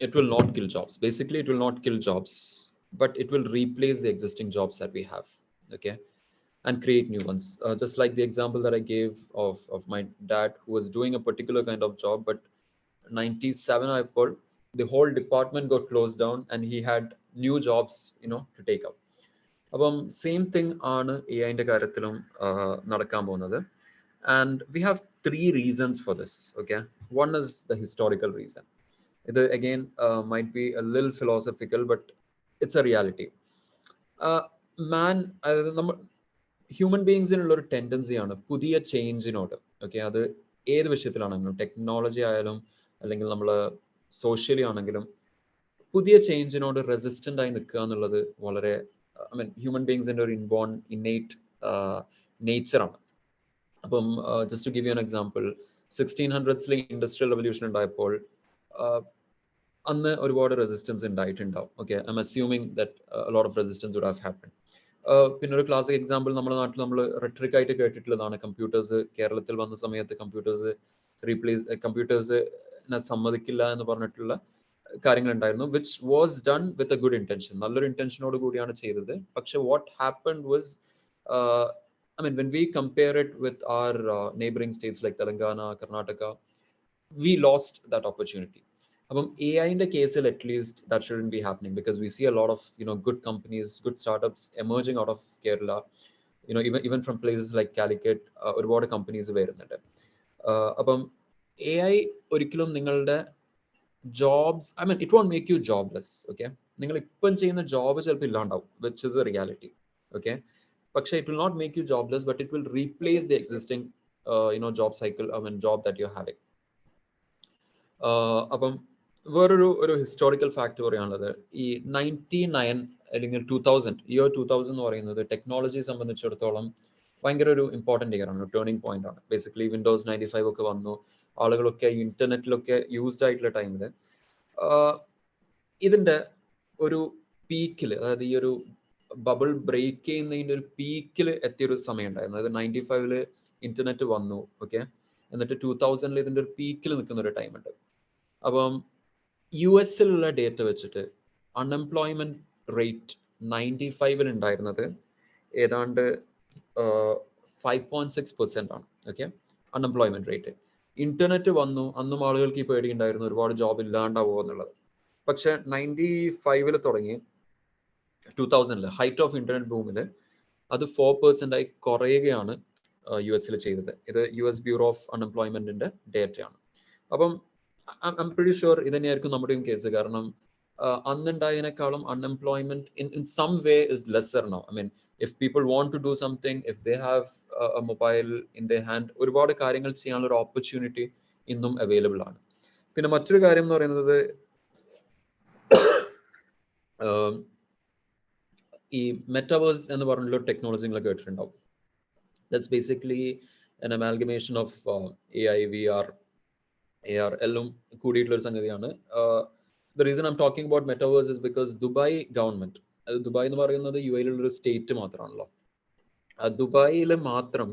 it will not kill jobs. Basically, it will not kill jobs, but it will replace the existing jobs that we have, okay, and create new ones. Just like the example that I gave of my dad, who was doing a particular kind of job, but 97 I put, the whole department got closed down and he had new jobs, to take up. അപ്പം same thing ആണ് A ഐൻ്റെ കാര്യത്തിലും നടക്കാൻ പോകുന്നത്. And we have 3 reasons for this. Okay, one is the historical reason. ഇത് again might be a lil philosophical, but it's a reality. Man, അതായത് നമ്മൾ human ബീങ്സിനുള്ള ഒരു ടെൻഡൻസിയാണ് പുതിയ ചേഞ്ചിനോട്. ഓക്കെ, അത് ഏത് വിഷയത്തിലാണെങ്കിലും, ടെക്നോളജി ആയാലും അല്ലെങ്കിൽ നമ്മൾ സോഷ്യലി ആണെങ്കിലും, പുതിയ ചേഞ്ചിനോട് റെസിസ്റ്റൻ്റ് ആയി നിൽക്കുക എന്നുള്ളത് വളരെ, ഐ മീൻ, ഹ്യൂമൻ ബീങ്സിൻ്റെ ഒരു ഇൻബോൺ ഇന്നേറ്റ് നേച്ചറാണ്. അപ്പം just to give you an example, 1600s industrial revolution ഉണ്ടായപ്പോൾ അന്ന് ഒരുപാട് റെസിസ്റ്റൻസ് ഉണ്ടായിട്ടുണ്ടാവും. Okay, I'm assuming that lot of resistance would have happen. പിന്നെ ഒരു ക്ലാസിക് എക്സാമ്പിൾ നമ്മുടെ നാട്ടിൽ നമ്മൾ റെട്രിക് ആയിട്ട് കേട്ടിട്ടുള്ളതാണ്. കമ്പ്യൂട്ടേഴ്സ് കേരളത്തിൽ വന്ന സമയത്ത് കമ്പ്യൂട്ടേഴ്സിനെ സമ്മതിക്കില്ല എന്ന് പറഞ്ഞിട്ടുള്ള കാര്യങ്ങൾ ഉണ്ടായിരുന്നു, which was done with a good intention. നല്ലൊരു ഇന്റൻഷനോട് കൂടിയാണ് ചെയ്തത്. പക്ഷെ what happened was, I mean, when we compare it with our neighboring states like Telangana, Karnataka, we lost that opportunity. അപ്പം എ ഐൻ്റെ കേസിൽ at least that shouldn't be happening, because we see a lot of good companies, good startups emerging out of Kerala, even from places like Calicut. ഒരുപാട് companies വരുന്നുണ്ട്. അപ്പം A I ഒരിക്കലും നിങ്ങളുടെ jobs, I mean, it won't make you jobless. Okay, നിങ്ങൾ ഇപ്പം ചെയ്യുന്ന job ചിലപ്പോൾ ഇല്ലാണ്ടാവും, which is a reality. Okay, പക്ഷേ it will not make you jobless, but it will replace the existing job cycle, I mean job that you having. അപ്പം വേറൊരു historical fact പറയാനുള്ളത്, ഈ 99 അല്ലെങ്കിൽ 2000 എന്ന് പറയുന്നത് ടെക്നോളജി സംബന്ധിച്ചിടത്തോളം ഭയങ്കര ഒരു ഇമ്പോർട്ടൻ്റ് ഇയർ ആണ്, ടേണിംഗ് പോയിന്റ് ആണ്. ബേസിക്കലി വിൻഡോസ് 95 ഒക്കെ വന്നു, ആളുകളൊക്കെ ഇന്റർനെറ്റിലൊക്കെ യൂസ്ഡ് ആയിട്ടുള്ള ടൈമിൽ ഇതിൻ്റെ ഒരു പീക്കിൽ, അതായത് ഈ ഒരു ബബിൾ ബ്രേക്ക് ചെയ്യുന്നതിൻ്റെ ഒരു പീക്കിൽ എത്തിയൊരു സമയം ഉണ്ടായിരുന്നു. അതായത് 95 ഇന്റർനെറ്റ് വന്നു. ഓക്കെ, എന്നിട്ട് 2000 ഇതിൻ്റെ ഒരു പീക്കിൽ നിൽക്കുന്ന ഒരു ടൈം ഉണ്ട്. അപ്പം യു എസിലുള്ള ഡേറ്റ വെച്ചിട്ട് അൺഎംപ്ലോയ്മെന്റ് റേറ്റ് 95 ഉണ്ടായിരുന്നത് ഏതാണ്ട് 5.6% ആണ്. Okay, unemployment rate. ഇന്റർനെറ്റ് വന്നു, അന്നും ആളുകൾക്ക് ഈ പേടി ഉണ്ടായിരുന്നു ഒരുപാട് ജോബ് ഇല്ലാണ്ടാവോ എന്നുള്ളത്. പക്ഷെ 95 തുടങ്ങി 2000 ഹൈറ്റ് ഓഫ് ഇന്റർനെറ്റ് ബൂമിൽ അത് 4% ആയി കുറയുകയാണ് യു എസിൽ ചെയ്തത്. ഇത് യു എസ് ബ്യൂറോ ഓഫ് അൺഎംപ്ലോയ്മെന്റിന്റെ ഡേറ്റയാണ്. അപ്പം I'm pretty sure ഇത് തന്നെയായിരിക്കും നമ്മുടെയും കേസ്. കാരണം അന്നുണ്ടായതിനേക്കാളും unemployment in some way is lesser now. I mean, if people want to do something, if they have a mobile in their hand, ഒരുപാട് കാര്യങ്ങൾ ചെയ്യാനുള്ള ഒരു opportunity ഇന്നും അവൈലബിൾ ആണ്. പിന്നെ മറ്റൊരു കാര്യം എന്ന് പറയുന്നത്, ഈ മെറ്റാവേഴ്സ് എന്ന് പറഞ്ഞുള്ള ടെക്നോളജി നിങ്ങൾ കേട്ടിട്ടുണ്ടാവും. That's basically an amalgamation of AI, VR, AR എല്ലാം കൂടിയിട്ടുള്ള ഒരു സംഗതിയാണ്. The reason I'm talking about metaverse is because Dubai government, Dubai എന്ന് പറയുന്നത് യു എയിലുള്ള ഒരു സ്റ്റേറ്റ് മാത്രമാണല്ലോ, ദുബായിൽ മാത്രം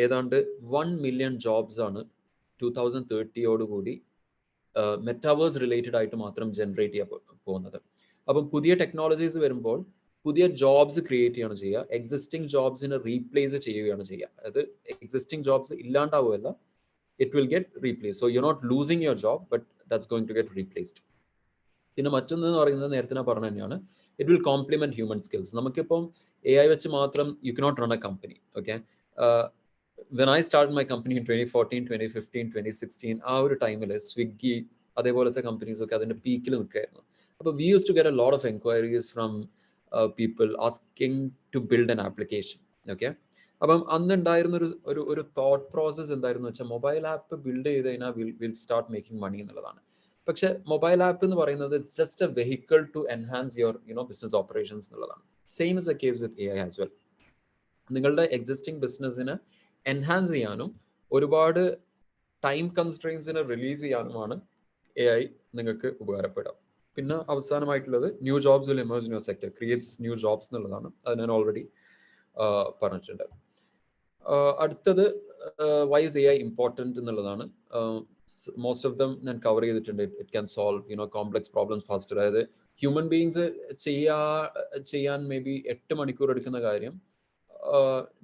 ഏതാണ്ട് 1 million ജോബ്സ് ആണ് 2030 കൂടി മെറ്റാവേഴ്സ് റിലേറ്റഡ് ആയിട്ട് മാത്രം ജനറേറ്റ് ചെയ്യാൻ പോകുന്നത്. അപ്പം പുതിയ ടെക്നോളജീസ് വരുമ്പോൾ പുതിയ ജോബ്സ് ക്രിയേറ്റ് ചെയ്യാണ് ചെയ്യുക, എക്സിസ്റ്റിംഗ് ജോബ്സിനെ റീപ്ലേസ് ചെയ്യുകയാണ് ചെയ്യുക. അതായത് എക്സിസ്റ്റിംഗ് ജോബ്സ് ഇല്ലാണ്ടാവുകയല്ല, it will get replaced. So you're not losing your job, but that's going to get replaced. പിന്നെ മറ്റൊന്ന് പറയുന്നത് നേരത്തെ ഞാൻ പറഞ്ഞു തന്നെയാണ്, it will complement human skills. നമുക്കിപ്പം AI വെച്ച് മാത്രം you cannot run a company. Okay, when I started my company in 2014, 2015, 2016, ആ ഒരു ടൈമിൽ സ്വിഗ്ഗി അതേപോലത്തെ കമ്പനീസ് ഒക്കെ അതിന്റെ പീക്കിൽ നിൽക്കുകയായിരുന്നു. അപ്പോൾ we used to get a lot of enquiries from people asking to build an application. Okay, അപ്പം അന്നുണ്ടായിരുന്ന ഒരു തോട്ട് പ്രോസസ് എന്തായിരുന്നു വെച്ചാൽ, മൊബൈൽ ആപ്പ് ബിൽഡ് ചെയ്ത് കഴിഞ്ഞാൽ വിൽ സ്റ്റാർട്ട് മേക്കിംഗ് മണി എന്നുള്ളതാണ്. പക്ഷെ മൊബൈൽ ആപ്പ് എന്ന് പറയുന്നത് just a vehicle to enhance your business operations എന്നുള്ളതാണ്. Same is a case with AI as well. നിങ്ങളുടെ എക്സിസ്റ്റിംഗ് ബിസിനസ്സിനെ എൻഹാൻസ് ചെയ്യാനും ഒരുപാട് ടൈം കൺസ്ട്രെയിൻസിനെ റിലീസ് ചെയ്യാനുമാണ് AI നിങ്ങൾക്ക് ഉപകാരപ്പെടുക. പിന്നെ അവസാനമായിട്ടുള്ളത് new jobs will emerge in your sector, creates new jobs എന്നുള്ളതാണ്. അത് ഞാൻ ഓൾറെഡി പറഞ്ഞിട്ടുണ്ട്. അടുത്തത് വൈ ഇസ് AI ഇമ്പോർട്ടൻറ്റ് എന്നുള്ളതാണ്. മോസ്റ്റ് ഓഫ് ദം ഞാൻ കവർ ചെയ്തിട്ടുണ്ട്. It can solve complex problems faster. അതായത് ഹ്യൂമൻ ബീങ്സ് ചെയ്യാൻ മേ ബി 8 മണിക്കൂർ എടുക്കുന്ന കാര്യം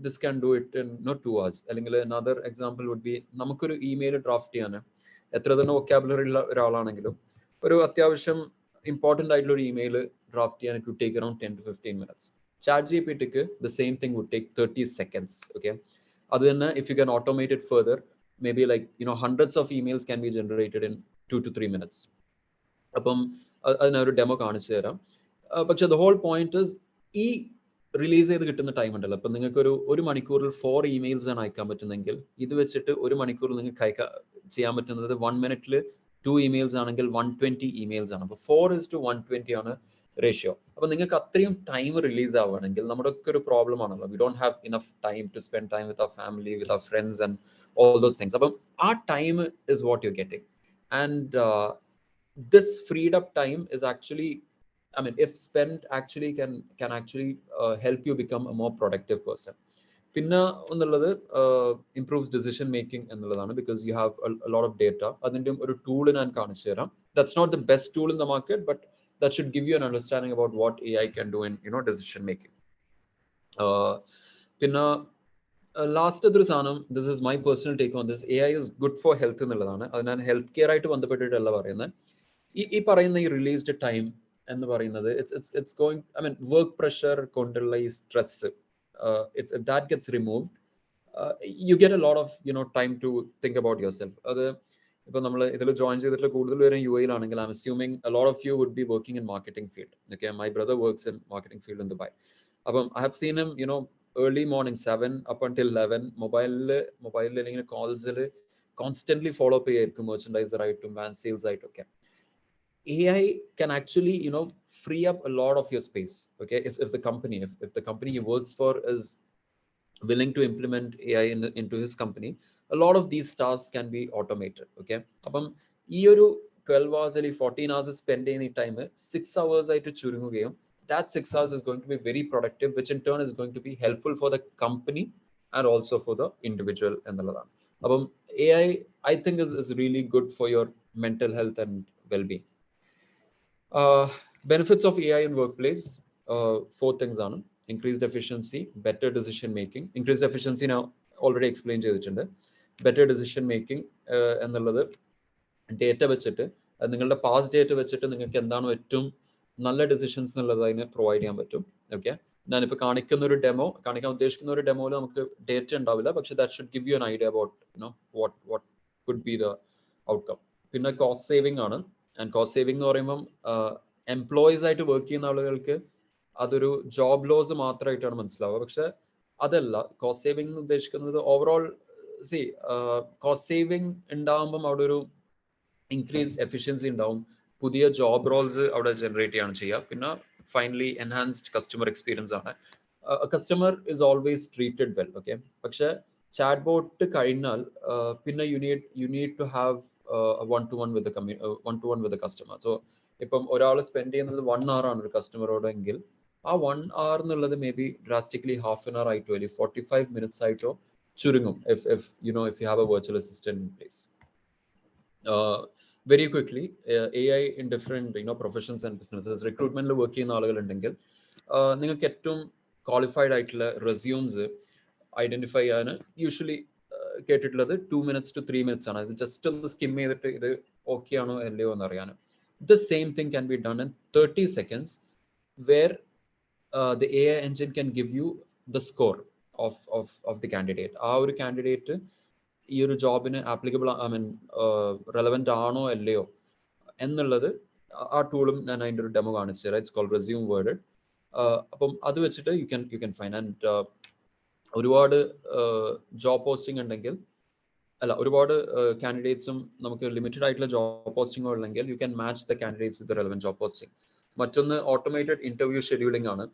this can do it in 2 hours. അല്ലെങ്കിൽ another example would be നമുക്കൊരു ഇമെയിൽ ഡ്രാഫ്റ്റ് ചെയ്യാൻ എത്ര തന്നെ വൊക്കാബുലറി ഉള്ള ഒരാളാണെങ്കിലും ഒരു അത്യാവശ്യം ഇമ്പോർട്ടൻ്റ് ആയിട്ടുള്ള ഒരു ഇമെയിൽ ഡ്രാഫ്റ്റ് ചെയ്യാൻ it would take around 10 to 15 minutes. ChatGPTക്ക് the same thing would take 30 seconds. Okay, അത് തന്നെ if you can automate it further, maybe like hundreds of emails can be generated in 2 to 3 minutes. അപ്പം അതിനൊരു demo കാണിച്ചു തരാം. പക്ഷെ the whole point is ഈ release ചെയ്ത് കിട്ടുന്ന ടൈം ഉണ്ടല്ലോ, അപ്പൊ നിങ്ങൾക്ക് ഒരു മണിക്കൂറിൽ 4 emails ആണ് അയക്കാൻ പറ്റുന്നെങ്കിൽ ഇത് വെച്ചിട്ട് ഒരു മണിക്കൂറിൽ നിങ്ങൾക്ക് ചെയ്യാൻ പറ്റുന്നത് 1 minute 2 emails ആണെങ്കിൽ 120 emails ആണ്. അപ്പൊ 4:120 ആണ് റേഷ്യോ. അപ്പൊ നിങ്ങൾക്ക് അത്രയും ടൈം റിലീസ് ആവുകയാണെങ്കിൽ നമ്മുടെ ഒക്കെ ഒരു പ്രോബ്ലം ആണല്ലോ, we don't have enough time to spend time with our family, with our friends and all those things. അപ്പം ആ time is what you getting. And this freed up time is actually, I mean, if spent actually can actually help you become a more productive person. പിന്നെ എന്നുള്ളത് improves decision making എന്നുള്ളതാണ്, because you have a lot of data. അതിൻ്റെ ഒരു tool ഞാൻ കാണിച്ചു തരാം. That's not the best tool in the market, but that should give you an understanding about what AI can do in decision making. പിന്നെ last ഒരു സാധനം, this is my personal take on this, AI is good for health എന്നുള്ളതാണ്. അത് ഞാൻ health care ആയിട്ട് ബന്ധപ്പെട്ടിട്ടല്ല പറയുന്നത്. ഈ പറയുന്ന ഈ റിലീസ്ഡ് ടൈം എന്ന് പറയുന്നത് it's going, I mean, work pressure കൊണ്ടുള്ള ഈ stress, if that gets removed, you get a lot of time to think about yourself. അത് ഇപ്പൊ നമ്മൾ ഇതിൽ ജോയിൻ ചെയ്തിട്ടുള്ള കൂടുതൽ പേരും UAE ആണെങ്കിൽ I'm assuming a lot of you would be working in marketing field. Okay, my brother works in marketing field in Dubai. അപ്പം I have seen him early morning 7 up until 11 മൊബൈലിൽ അല്ലെങ്കിൽ കോൾസിൽ constantly follow up ചെയ്യായിരിക്കും, merchandiser ആയിട്ടും van sales ആയിട്ടും ഒക്കെ. AI can actually free up a lot of your space. Okay, if the company he works for is willing to implement AI into his company, a lot of these tasks can be automated. Okay, അപ്പം ഈ ഒരു 12 hours അല്ലെങ്കിൽ 14 hours spend ചെയ്യുന്ന time 6 hours ആയിട്ട് ചുരുങ്ങുകയും that 6 hours is going to be very productive, which in turn is going to be helpful for the company and also for the individual എന്നുള്ളതാണ്. അപ്പം AI I think is really good for your mental health and well-being. Benefits of AI in workplace, 4 things ആണ്. Increased efficiency, better decision making. Increased efficiency now already explained ചെയ്തിട്ടുണ്ട്. Better decision making എന്നുള്ളത് data വെച്ചിട്ട്, നിങ്ങളുടെ past data വെച്ചിട്ട് നിങ്ങൾക്ക് എന്താണ് ഏറ്റവും നല്ല ഡിസിഷൻസ് എന്നുള്ളത് അതിന് പ്രൊവൈഡ് ചെയ്യാൻ പറ്റും. ഓക്കെ, ഞാനിപ്പോൾ കാണിക്കാൻ ഉദ്ദേശിക്കുന്ന ഒരു ഡെമോയിൽ നമുക്ക് ഡേറ്റ ഉണ്ടാവില്ല, പക്ഷെ that should give you an idea about what could be the outcome. പിന്നെ കോസ്റ്റ് സേവിംഗ് ആണ്. ആൻഡ് കോസ്റ്റ് സേവിംഗ് എന്ന് പറയുമ്പം എംപ്ലോയീസ് ആയിട്ട് വർക്ക് ചെയ്യുന്ന ആളുകൾക്ക് അതൊരു ജോബ് ലോസ് മാത്രമായിട്ടാണ് മനസ്സിലാവുക. പക്ഷെ അതല്ല, കോസ്റ്റ് സേവിംഗ് എന്ന് ഉദ്ദേശിക്കുന്നത് ഓവറോൾ കോസ്റ്റ് സേവിംഗ് ഉണ്ടാകുമ്പം അവിടെ ഒരു ഇൻക്രീസ്ഡ് എഫിഷ്യൻസി ഉണ്ടാവും, പുതിയ ജോബ് റോൾസ് അവിടെ ജനറേറ്റ് ചെയ്യാണ് ചെയ്യുക. പിന്നെ ഫൈനലി എൻഹാൻസ്ഡ് കസ്റ്റമർ എക്സ്പീരിയൻസ് ആണ്. Customer is always treated well. Okay, പക്ഷെ ചാറ്റ് ബോട്ട് കഴിഞ്ഞാൽ പിന്നെ you need to have one-to-one with the customer. So ഇപ്പം ഒരാൾ സ്പെൻഡ് ചെയ്യുന്നത് 1 hour ആണ് ഒരു കസ്റ്റമറോട് എങ്കിൽ ആ 1 hour എന്നുള്ളത് may be drastically half an hour ആയിട്ടോ അല്ലെങ്കിൽ 45 minutes ആയിട്ടോ ചുരുങ്ങും if you have a virtual assistant in place. Very quickly, AI in different professions and businesses. റിക്രൂട്ട്മെന്റിൽ വർക്ക് ചെയ്യുന്ന ആളുകളുണ്ടെങ്കിൽ നിങ്ങൾക്ക് ഏറ്റവും ക്വാളിഫൈഡ് ആയിട്ടുള്ള റെസ്യൂംസ് ഐഡന്റിഫൈ ചെയ്യാൻ യൂഷ്വലി കേട്ടിട്ടുള്ളത് 2 minutes to 3 minutes ആണ്. ഇത് ജസ്റ്റ് ഒന്ന് സ്കിം ചെയ്തിട്ട് ഇത് ഓക്കെ ആണോ അല്ലയോ എന്ന് അറിയാൻ. The same thing can be done in 30 seconds, where the AI engine can give you the score of the candidate. ആ ഒരു കാൻഡിഡേറ്റ് ഈ ഒരു ജോബിന് ആപ്ലിക്കബിൾ, ഐ മീൻ റെലവെന്റ് ആണോ അല്ലയോ എന്നുള്ളത് ആ ടൂളും ഞാൻ അതിൻ്റെ ഒരു ഡെമോ കാണിച്ചു തരാം. It's called Resume Worded. അപ്പം അത് വെച്ചിട്ട് യു ക്യാൻ ഫൈൻഡ്. ആൻഡ് ഒരുപാട് ജോബ് പോസ്റ്റിംഗ് ഉണ്ടെങ്കിൽ, അല്ല, ഒരുപാട് കാൻഡിഡേറ്റ്സും നമുക്ക് ലിമിറ്റഡ് ആയിട്ടുള്ള ജോബ് പോസ്റ്റിംഗോ ഉണ്ടെങ്കിൽ you can match the candidates with relevant job posting. മറ്റൊന്ന് ഓട്ടോമേറ്റഡ് ഇന്റർവ്യൂ ഷെഡ്യൂളിംഗ് ആണ്.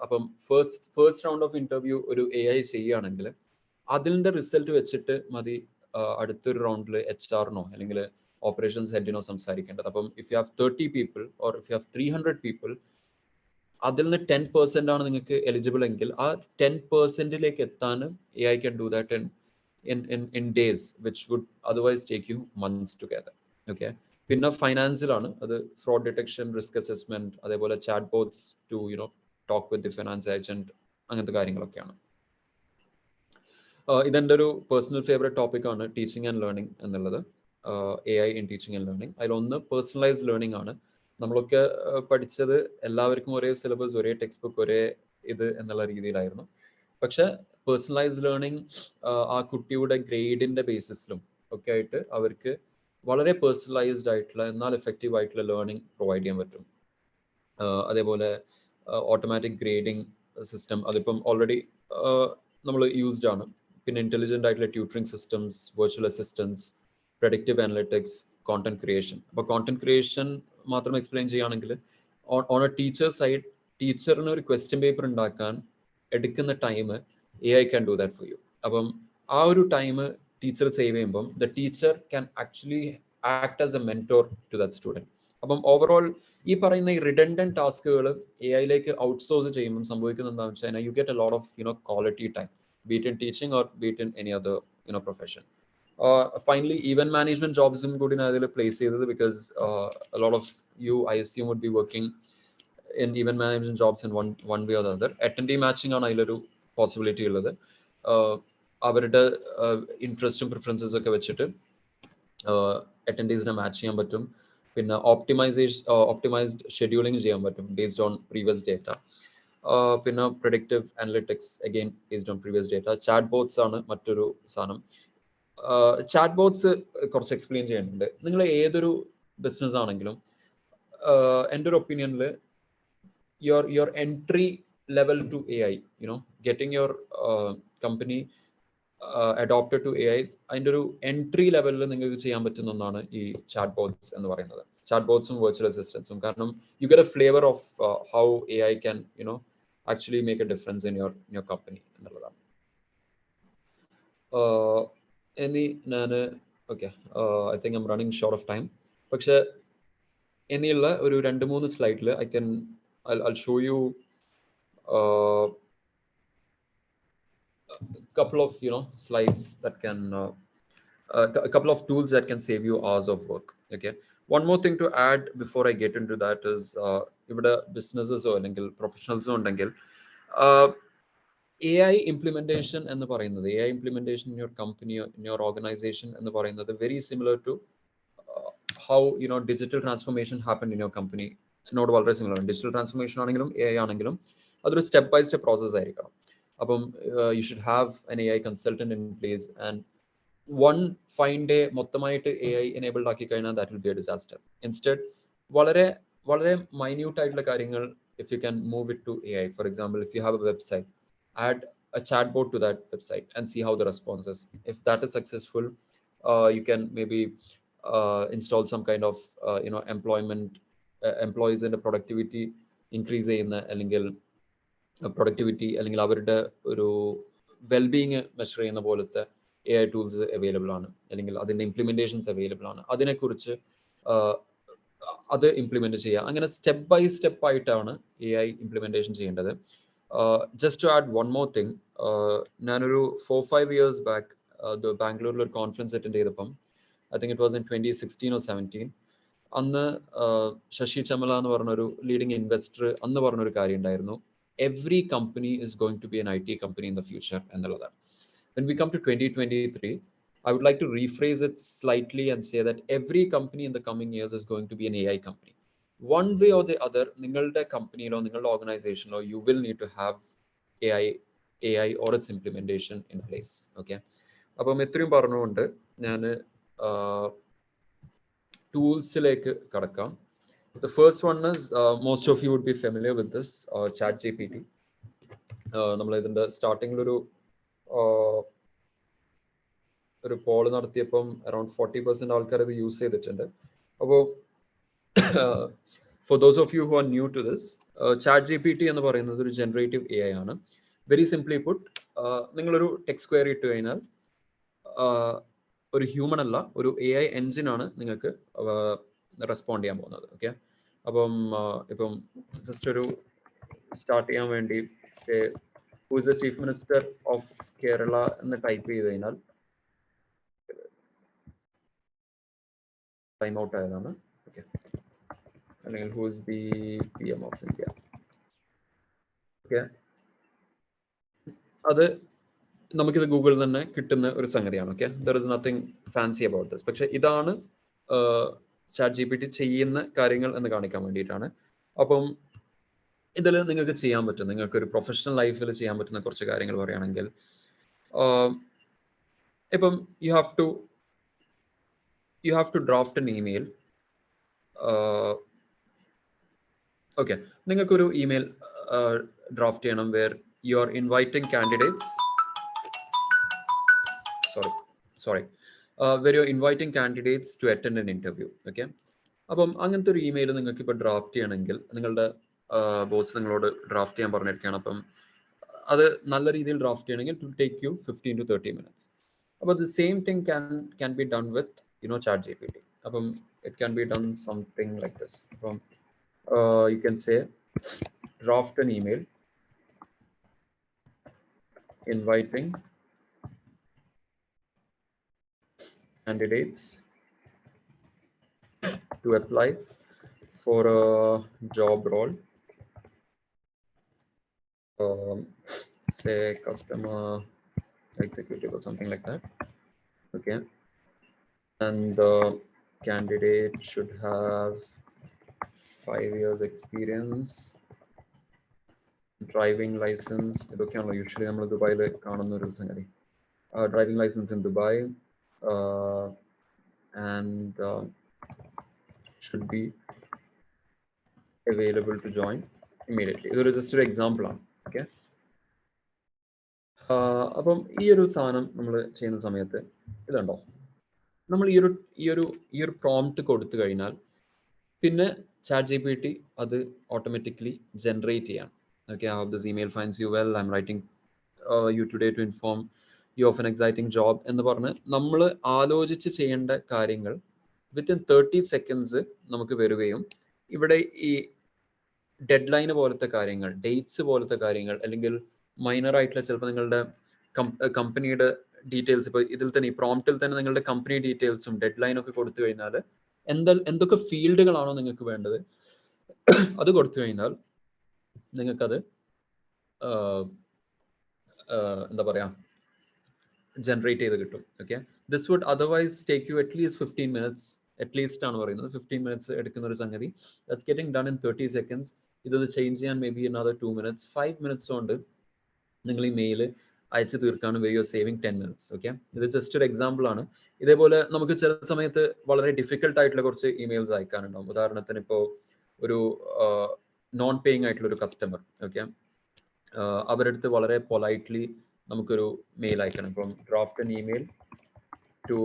അപ്പം ഫസ്റ്റ് റൗണ്ട് ഓഫ് ഇന്റർവ്യൂ ഒരു AI ചെയ്യുകയാണെങ്കിൽ അതിൻ്റെ റിസൾട്ട് വെച്ചിട്ട് മതി അടുത്തൊരു റൗണ്ടിൽ HR-നോ അല്ലെങ്കിൽ ഓപ്പറേഷൻസ് ഹെഡിനോ സംസാരിക്കേണ്ടത്. അപ്പം if you have 30 people or if you have 300 people, അതിൽ നിന്ന് 10% ആണ് നിങ്ങൾക്ക് എലിജിബിൾ എങ്കിൽ ആ 10%ലേക്ക് എത്താൻ AI can do that in days, which would otherwise take you months together. Okay. പിന്നെ ഫൈനാൻസിലാണ്, അത് ഫ്രോഡ് ഡിറ്റക്ഷൻ, റിസ്ക് അസസ്മെന്റ്, അതേപോലെ chat bots to talk with the finance agent, അങ്ങനത്തെ കാര്യങ്ങളൊക്കെയാണ്. ഇതെൻ്റെ ഒരു പേഴ്സണൽ ഫേവറേറ്റ് ടോപ്പിക്കാണ് ടീച്ചിങ് ആൻഡ് ലേണിംഗ് എന്നുള്ളത്. AI in teaching and learning. അതിലൊന്ന് പേഴ്സണലൈസ്ഡ് ലേണിംഗ് ആണ്. നമ്മളൊക്കെ പഠിച്ചത് എല്ലാവർക്കും ഒരേ സിലബസ്, ഒരേ ടെക്സ്റ്റ് ബുക്ക്, ഒരേ ഇത് എന്നുള്ള രീതിയിലായിരുന്നു. പക്ഷെ പേഴ്സണലൈസ്ഡ് ലേണിംഗ് ആ കുട്ടിയുടെ ഗ്രേഡിന്റെ ബേസിസിലും ഒക്കെ ആയിട്ട് അവർക്ക് വളരെ പേഴ്സണലൈസ്ഡ് ആയിട്ടുള്ള എന്നാൽ എഫക്റ്റീവ് ആയിട്ടുള്ള ലേണിംഗ് പ്രൊവൈഡ് ചെയ്യാൻ പറ്റും. അതേപോലെ ഓട്ടോമാറ്റിക് ഗ്രേഡിംഗ് സിസ്റ്റം, അതിപ്പം ഓൾറെഡി നമ്മൾ യൂസ്ഡ് ആണ്. പിന്നെ ഇന്റലിജന്റ് ആയിട്ടുള്ള tutoring systems, virtual assistance, predictive analytics, content creation. അപ്പോൾ കോണ്ടന്റ് ക്രിയേഷൻ മാത്രം എക്സ്പ്ലെയിൻ ചെയ്യുകയാണെങ്കിൽ ഓൺ എ ടീച്ചർ സൈഡ്, ടീച്ചറിന് ഒരു ക്വസ്റ്റ്യൻ പേപ്പർ ഉണ്ടാക്കാൻ എടുക്കുന്ന time AI can do that for you. അപ്പം ആ ഒരു ടൈം ടീച്ചർ സേവ് ചെയ്യുമ്പം the teacher can actually act as a mentor to that student. അപ്പം ഓവറോൾ ഈ പറയുന്ന ഈ റിഡൻഡന്റ് ടാസ്കുകൾ AI-ലേക്ക് ഔട്ട്സോഴ്സ് ചെയ്യുമ്പോൾ സംഭവിക്കുന്നത് എന്താണെന്ന് വെച്ച് കഴിഞ്ഞാൽ U get A lot of quality time, be it in teaching or be it in any other profession. Finally, event management jobs in good in adile place cheythathu because a lot of you, I assume, would be working in event management jobs in one way or the other. Attendee matching ആണ് അതിലൊരു possibility ഉള്ളത്. അവരുടെ ഇൻട്രസ്റ്റും preferences ഒക്കെ വെച്ചിട്ട് അറ്റൻഡീസിനെ match ചെയ്യാൻ പറ്റും. പിന്നെ optimised scheduling ചെയ്യാൻ പറ്റും ബേസ്ഡ് ഓൺ പ്രീവിയസ് ഡേറ്റ. പിന്നെ predictive analytics again based on previous data. Chat bots ആണ് മറ്റൊരു സാധനം. ചാറ്റ് ബോട്ട്സ് കുറച്ച് എക്സ്പ്ലെയിൻ ചെയ്യുന്നുണ്ട്. നിങ്ങൾ ഏതൊരു ബിസിനസ് ആണെങ്കിലും എൻ്റെ ഒരു ഒപ്പീനിയനിൽ your entry level to AI, getting your company adopted to AI, അതിൻ്റെ ഒരു എൻട്രി ലെവലിൽ നിങ്ങൾക്ക് ചെയ്യാൻ പറ്റുന്ന ഒന്നാണ് ഈ ചാറ്റ് ബോട്ട്സ് എന്ന് പറയുന്നത്. ചാറ്റ് ബോട്ട്സും വെർച്വൽ അസിസ്റ്റൻസും. കാരണം you get a flavour of how AI can actually make a difference in your company എന്നുള്ളതാണ്. ഇനി ഞാൻ I think I'm running short of time. പക്ഷെ ഇനിയുള്ള ഒരു 2-3 സ്ലൈഡിൽ I'll show you a couple of slides that can a couple of tools that can save you hours of work. Okay, one more thing to add before I get into that is ഇവിടെ businesses or professionals ഉണ്ടെങ്കിൽ AI implementation എന്ന് പറയുന്നത്, AI implementation in your company or in your organization എന്ന് പറയുന്നത് very similar to how digital transformation happened in your company. നോട് വളരെ similar ആണ്. Digital transformation ആണെങ്കിലും AI ആണെങ്കിലും അതൊരു സ്റ്റെപ്പ് ബൈ സ്റ്റെപ്പ് പ്രോസസ് ആയിരിക്കണം. അപ്പം you should have an AI consultant in place and one fine day മൊത്തമായിട്ട് AI എനേബിൾഡ് ആക്കി കഴിഞ്ഞാൽ that will be A disaster. Instead വളരെ വളരെ മൈന്യൂട്ട് ആയിട്ടുള്ള കാര്യങ്ങൾ if you can move it to AI. For example, if you have a website, add a chatbot to that website and see how the response is. If that is successful, you can maybe install some kind of എംപ്ലോയീസിന്റെ productivity increase ചെയ്യുന്ന അല്ലെങ്കിൽ productivity അല്ലെങ്കിൽ അവരുടെ ഒരു wellbeing measure ചെയ്യുന്ന പോലത്തെ AI tools available ആണ്, അല്ലെങ്കിൽ അതിൻ്റെ ഇംപ്ലിമെന്റേഷൻസ് അവൈലബിൾ ആണ്. അതിനെക്കുറിച്ച് അത് ഇംപ്ലിമെന്റ് ചെയ്യുക. അങ്ങനെ സ്റ്റെപ്പ് ബൈ സ്റ്റെപ്പ് ആയിട്ടാണ് AI ഇംപ്ലിമെന്റേഷൻ ചെയ്യേണ്ടത്. Just to add one more thing, ഞാനൊരു 4-5 years ബാക്ക് ബാംഗ്ലൂരിൽ ഒരു കോൺഫറൻസ് അറ്റൻഡ് ചെയ്തപ്പം, I think it was in 2016 or 17, അന്ന് ശശി ചമല എന്ന് പറഞ്ഞൊരു ലീഡിങ് ഇൻവെസ്റ്റർ അന്ന് പറഞ്ഞൊരു കാര്യം ഉണ്ടായിരുന്നു, every company is going to be an IT company in the future എന്നുള്ളതാണ്. When we come to 2023, I would like to rephrase it slightly and say that every company in the coming years is going to be an AI company. One way or the other, നിങ്ങളുടെ കമ്പനിയിലോ നിങ്ങളുടെ ഓർഗനൈസേഷനിലോ you will need to have AI or its implementation in place. Okay, അപ്പം ഇത്രയും പറഞ്ഞുകൊണ്ട് ഞാൻ ടൂൾസിലേക്ക് കടക്കാം. The first one is most of you would be familiar with this, ChatGPT. നമ്മൾ ഇതിന്റെ സ്റ്റാർട്ടിങ്ങിൽ ഒരു പോൾ നടത്തിയപ്പം around 40% ആൾക്കാർ ഇത് യൂസ് ചെയ്തിട്ടുണ്ട്. അപ്പോൾ for those of you who are new to this, ChatGPT എന്ന് പറയുന്നത് ഒരു ജനറേറ്റീവ് AI ആണ്. വെരി സിംപ്ലി പുട്ട്, നിങ്ങളൊരു ടെക്സ്റ്റ് ക്വയറി ഇട്ട് കഴിഞ്ഞാൽ ഒരു ഹ്യൂമൻ അല്ല, ഒരു AI എൻജിൻ ആണ് നിങ്ങൾക്ക് റെസ്പോണ്ട് ചെയ്യാൻ പോകുന്നത്. ഓക്കെ, അപ്പം ഇപ്പം ജസ്റ്റ് ഒരു സ്റ്റാർട്ട് ചെയ്യാൻ വേണ്ടി who is the chief minister of Kerala എന്ന് ടൈപ്പ് ചെയ്ത് കഴിഞ്ഞാൽ ടൈം ഔട്ട് ആയതാണ്. ഓക്കെ, അല്ലെങ്കിൽ who is the PM of India. Okay, അത് നമുക്കിത് ഗൂഗിളിൽ തന്നെ കിട്ടുന്ന ഒരു സംഗതിയാണ്. Okay, there is nothing fancy about this. പക്ഷെ ഇതാണ് ChatGPT ചെയ്യുന്ന കാര്യങ്ങൾ എന്ന് കാണിക്കാൻ വേണ്ടിയിട്ടാണ്. അപ്പം ഇതിൽ നിങ്ങൾക്ക് ചെയ്യാൻ പറ്റും, നിങ്ങൾക്ക് ഒരു പ്രൊഫഷണൽ ലൈഫിൽ ചെയ്യാൻ പറ്റുന്ന കുറച്ച് കാര്യങ്ങൾ പറയുകയാണെങ്കിൽ, ഇപ്പം you have to draft an email. Okay, നിങ്ങൾക്കൊരു ഇമെയിൽ ഡ്രാഫ്റ്റ് ചെയ്യണം where you are inviting candidates, where you're inviting candidates to attend an interview. Okay, അപ്പം അങ്ങനത്തെ ഒരു ഇമെയിൽ നിങ്ങൾക്ക് ഇപ്പോൾ ഡ്രാഫ്റ്റ് ചെയ്യണമെങ്കിൽ, നിങ്ങളുടെ ബോസ് നിങ്ങളോട് ഡ്രാഫ്റ്റ് ചെയ്യാൻ പറഞ്ഞിരിക്കുകയാണ്, അപ്പം അത് നല്ല രീതിയിൽ ഡ്രാഫ്റ്റ് ചെയ്യണമെങ്കിൽ it will take you 15 to 30 minutes. അപ്പോൾ the same thing can be done with ChatGPT. അപ്പം it can be done something like this. അപ്പം you can say draft an email inviting candidates to apply for a job role, say customer executive or something like that. Okay, and the candidate should have 5 years experience, driving license. ഇതൊക്കെയാണല്ലോ usually നമ്മൾ ദുബായിൽ കാണുന്ന ഒരു സംഗതി. Driving license in Dubai, and should be available to join immediately. ഇതൊരു just ഒരു example ആണ്. Okay, അപ്പം ഈ ഒരു സാധനം നമ്മൾ ചെയ്യുന്ന സമയത്ത് ഇതുണ്ടോ, നമ്മൾ ഈ ഒരു പ്രോംപ്റ്റ് കൊടുത്തു കഴിഞ്ഞാൽ പിന്നെ ChatGPT അത് ഓട്ടോമാറ്റിക്കലി ജനറേറ്റ് ചെയ്യാം. Okay, I hope this email finds you well. I'm writing you today to inform you of an exciting job എന്ന് പറഞ്ഞ് നമ്മൾ ആലോചിച്ച് ചെയ്യേണ്ട കാര്യങ്ങൾ വിത്തിൻ 30 seconds നമുക്ക് വരികയും, ഇവിടെ ഈ ഡെഡ് ലൈന് പോലത്തെ കാര്യങ്ങൾ, ഡേറ്റ്സ് പോലത്തെ കാര്യങ്ങൾ, അല്ലെങ്കിൽ മൈനർ ആയിട്ടുള്ള ചിലപ്പോൾ നിങ്ങളുടെ കമ്പനിയുടെ ഡീറ്റെയിൽസ്, ഇപ്പോൾ ഇതിൽ തന്നെ ഈ പ്രോംപ്റ്റിൽ തന്നെ നിങ്ങളുടെ കമ്പനി ഡീറ്റെയിൽസും ഡെഡ് ലൈനൊക്കെ കൊടുത്തു കഴിഞ്ഞാൽ എന്തൊക്കെ ഫീൽഡുകളാണോ നിങ്ങൾക്ക് വേണ്ടത് അത് കൊടുത്തു കഴിഞ്ഞാൽ നിങ്ങൾക്കത് എന്താ പറയാ ജനറേറ്റ് ചെയ്ത് കിട്ടും. Okay, this would otherwise take you at least 15 minutes, at least ആണ് പറയുന്നത്, 15 minutes എടുക്കുന്ന ഒരു സംഗതി that's getting done in 30 seconds. ഇതൊന്ന് ചേഞ്ച് ചെയ്യാൻ may be another 2 minutes, 5 minutes കൊണ്ട് നിങ്ങൾ ഈ മെയിൽ അയച്ചു തീർക്കാണ് way you are saving 10 minutes. Okay, ഇത് ജസ്റ്റ് ഒരു എക്സാമ്പിൾ ആണ്. ഇതേപോലെ നമുക്ക് ചില സമയത്ത് വളരെ ഡിഫിക്കൽട്ട് ആയിട്ടുള്ള കുറച്ച് ഇമെയിൽസ് അയക്കാനുണ്ടാവും. ഉദാഹരണത്തിന് ഇപ്പോൾ ഒരു നോൺ പേയിങ് ആയിട്ടുള്ള ഒരു കസ്റ്റമർ, ഓക്കെ, അവരുടെ അടുത്ത് വളരെ പൊലൈറ്റ്ലി നമുക്കൊരു മെയിൽ അയക്കണം. ഇപ്പം draft an email to